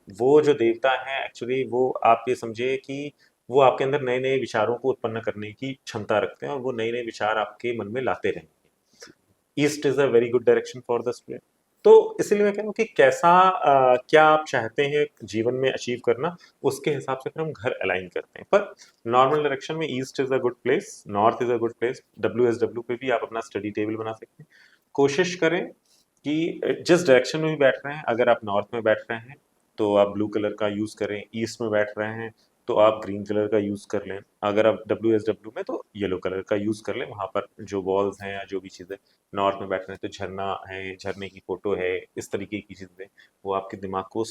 वो जो देवता हैं एक्चुअली, वो आप ये समझिए कि वो आपके अंदर नए नए विचारों को उत्पन्न करने की क्षमता रखते हैं, और वो नए नए विचार आपके मन में लाते रहेंगे। East is a very good direction for the student. तो इसीलिए मैं कह रहा हूँ कि कैसा क्या आप चाहते हैं जीवन में अचीव करना, उसके हिसाब से फिर हम घर अलाइन करते हैं। पर नॉर्मल डायरेक्शन में east is a good place, north is a good place, WSW पे भी आप अपना स्टडी टेबल बना सकते हैं। कोशिश करें कि जिस डायरेक्शन में भी बैठ रहे हैं, अगर आप नॉर्थ में बैठ रहे हैं तो आप ब्लू कलर का यूज़ करें, ईस्ट में बैठ रहे हैं तो आप ग्रीन कलर का यूज़ कर लें, अगर आप WSW में तो येलो कलर का यूज़ कर लें। वहाँ पर जो वॉल्स हैं या जो भी चीज़ें, नॉर्थ में बैठ रहे हैं तो झरना है, झरने की फोटो है, इस तरीके की चीज़ें, वो आपके दिमाग को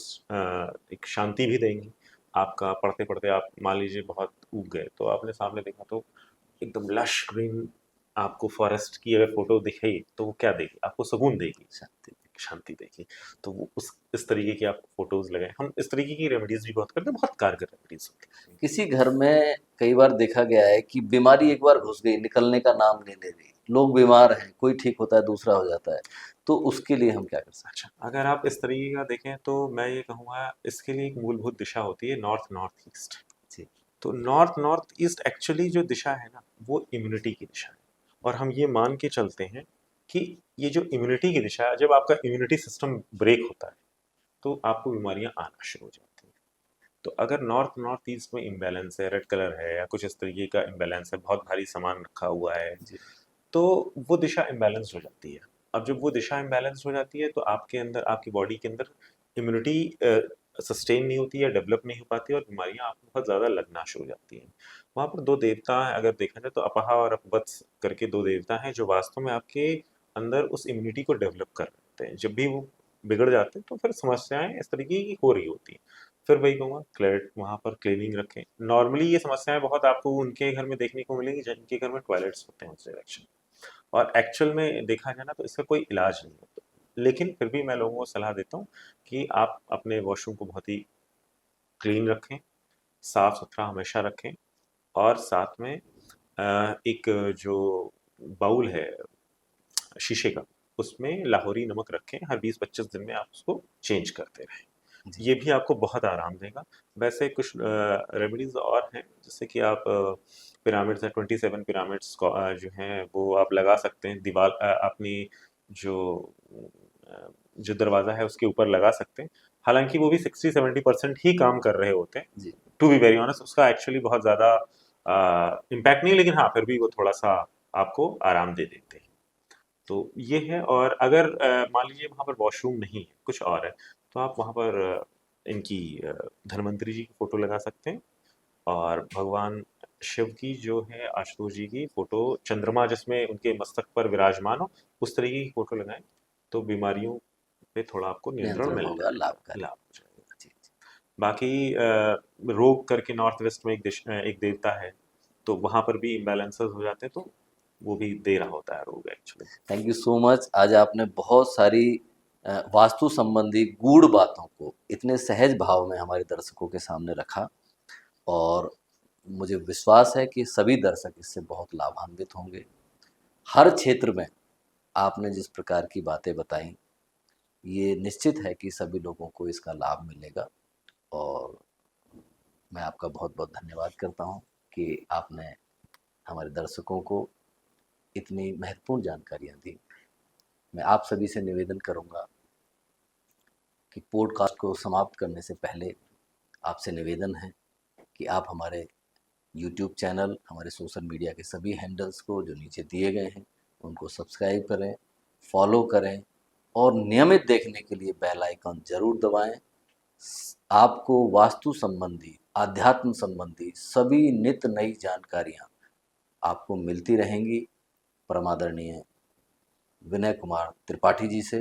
एक शांति भी देंगी। आपका पढ़ते पढ़ते आप मान लीजिए बहुत ऊब गए, तो आपने सामने देखा तो एकदम लश ग्रीन आपको फॉरेस्ट की अगर फोटो दिखेगी, तो वो क्या देगी, आपको सुकून देगी, शांति, शांति देगी। तो वो उस इस तरीके की आप फोटोज लगाएं। हम इस तरीके की रेमेडीज भी बहुत करते हैं, बहुत कारगर रेमेडीज होती हैं। किसी घर में कई बार देखा गया है कि बीमारी एक बार घुस गई, निकलने का नाम नहीं ले रही। लोग बीमार हैं, कोई ठीक होता है, दूसरा हो जाता है। तो उसके लिए हम क्या कर सकते अच्छा, अगर आप इस तरीके का देखें तो मैं ये कहूँगा, इसके लिए एक मूलभूत दिशा होती है नॉर्थ नॉर्थ ईस्ट। हैं? जी। तो नॉर्थ नॉर्थ ईस्ट एक्चुअली जो दिशा है ना, वो इम्यूनिटी की दिशा है। और हम ये मान के चलते हैं कि ये जो इम्यूनिटी की दिशा है, जब आपका इम्यूनिटी सिस्टम ब्रेक होता है तो आपको बीमारियां आना शुरू हो जाती हैं। तो अगर नॉर्थ नॉर्थ ईस्ट में इम्बैलेंस है, रेड कलर है या कुछ इस तरीके का इम्बैलेंस है, बहुत भारी सामान रखा हुआ है, जी। तो वो दिशा इम्बैलेंस हो जाती है। अब जब वो दिशा इम्बैलेंस हो जाती है तो आपके अंदर, आपकी बॉडी के अंदर इम्यूनिटी सस्टेन नहीं होती है, डेवलप नहीं हो पाती है, और बीमारियां आपको बहुत ज़्यादा लगना शुरू हो जाती हैं। वहाँ पर दो देवता हैं, अगर देखा जाए तो अपहा और अपवत्स करके दो देवता हैं, जो वास्तव में आपके अंदर उस इम्यूनिटी को डेवलप कर रहे हैं। जब भी वो बिगड़ जाते हैं तो फिर समस्याएं इस तरीके की हो रही होती हैं। फिर वही कहूँगा, क्लेट वहाँ पर क्लीनिंग रखें। नॉर्मली ये समस्याएं बहुत आपको उनके घर में देखने को मिलेंगी जिनके घर में टॉयलेट्स होते हैं उस डायरेक्शन, और एक्चुअल में देखा जाए ना तो इसका कोई इलाज नहीं होता। लेकिन फिर भी मैं लोगों को सलाह देता हूँ कि आप अपने वॉशरूम को बहुत ही क्लीन रखें, साफ सुथरा हमेशा रखें, और साथ में एक जो बाउल है शीशे का, उसमें लाहौरी नमक रखें, हर 20-25 दिन में आप उसको चेंज करते रहें। जी। ये भी आपको बहुत आराम देगा। वैसे कुछ रेमेडीज और हैं, जैसे कि आप पिरामिड्स हैं, 27 पिरामिड्स जो हैं वो आप लगा सकते हैं दीवार, अपनी जो जो दरवाज़ा है उसके ऊपर लगा सकते हैं। हालांकि वो भी 60-70% ही काम कर रहे होते हैं। जी। टू बी वेरी ऑनेस्ट उसका एक्चुअली बहुत ज़्यादा इम्पैक्ट नहीं, लेकिन हाँ फिर भी वो थोड़ा सा आपको आराम दे देते हैं। तो ये है। और अगर मान लीजिए वहाँ पर वॉशरूम नहीं है, कुछ और है, तो आप वहाँ पर इनकी धन्वंतरी जी की फोटो लगा सकते हैं, और भगवान शिव की जो है आशुतोष जी की फोटो, चंद्रमा जिसमें उनके मस्तक पर विराजमान हो, उस तरीके की फोटो लगाएं, तो बीमारियों पे थोड़ा आपको नियंत्रण नियंत्रण मिल होगा, जाएगा, लाभकारी। लाभ हो जाएगा। जी, जी। बाकी रोग करके नॉर्थ वेस्ट में एक देवता है, तो वहां पर भी इम्बैलेंसेस हो जाते हैं, तो वो भी दे रहा होता है रोग actually. Thank you so much. आज आपने बहुत सारी वास्तु संबंधी गूढ़ बातों को इतने सहज भाव में हमारे दर्शकों के सामने रखा, और मुझे विश्वास है कि सभी दर्शक इससे बहुत लाभान्वित होंगे। हर क्षेत्र में आपने जिस प्रकार की बातें बताई, ये निश्चित है कि सभी लोगों को इसका लाभ मिलेगा, और मैं आपका बहुत बहुत धन्यवाद करता हूँ कि आपने हमारे दर्शकों को इतनी महत्वपूर्ण जानकारियाँ दी। मैं आप सभी से निवेदन करूँगा कि पॉडकास्ट को समाप्त करने से पहले आपसे निवेदन है कि आप हमारे यूट्यूब चैनल, हमारे सोशल मीडिया के सभी हैंडल्स को जो नीचे दिए गए हैं उनको सब्सक्राइब करें, फॉलो करें, और नियमित देखने के लिए बेल आइकन ज़रूर दबाएं। आपको वास्तु संबंधी, आध्यात्म संबंधी सभी नित नई जानकारियाँ आपको मिलती रहेंगी। परमादरणीय विनय कुमार त्रिपाठी जी से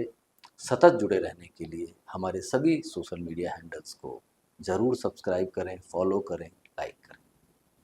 सतत जुड़े रहने के लिए हमारे सभी सोशल मीडिया हैंडल्स को ज़रूर सब्सक्राइब करें, फॉलो करें,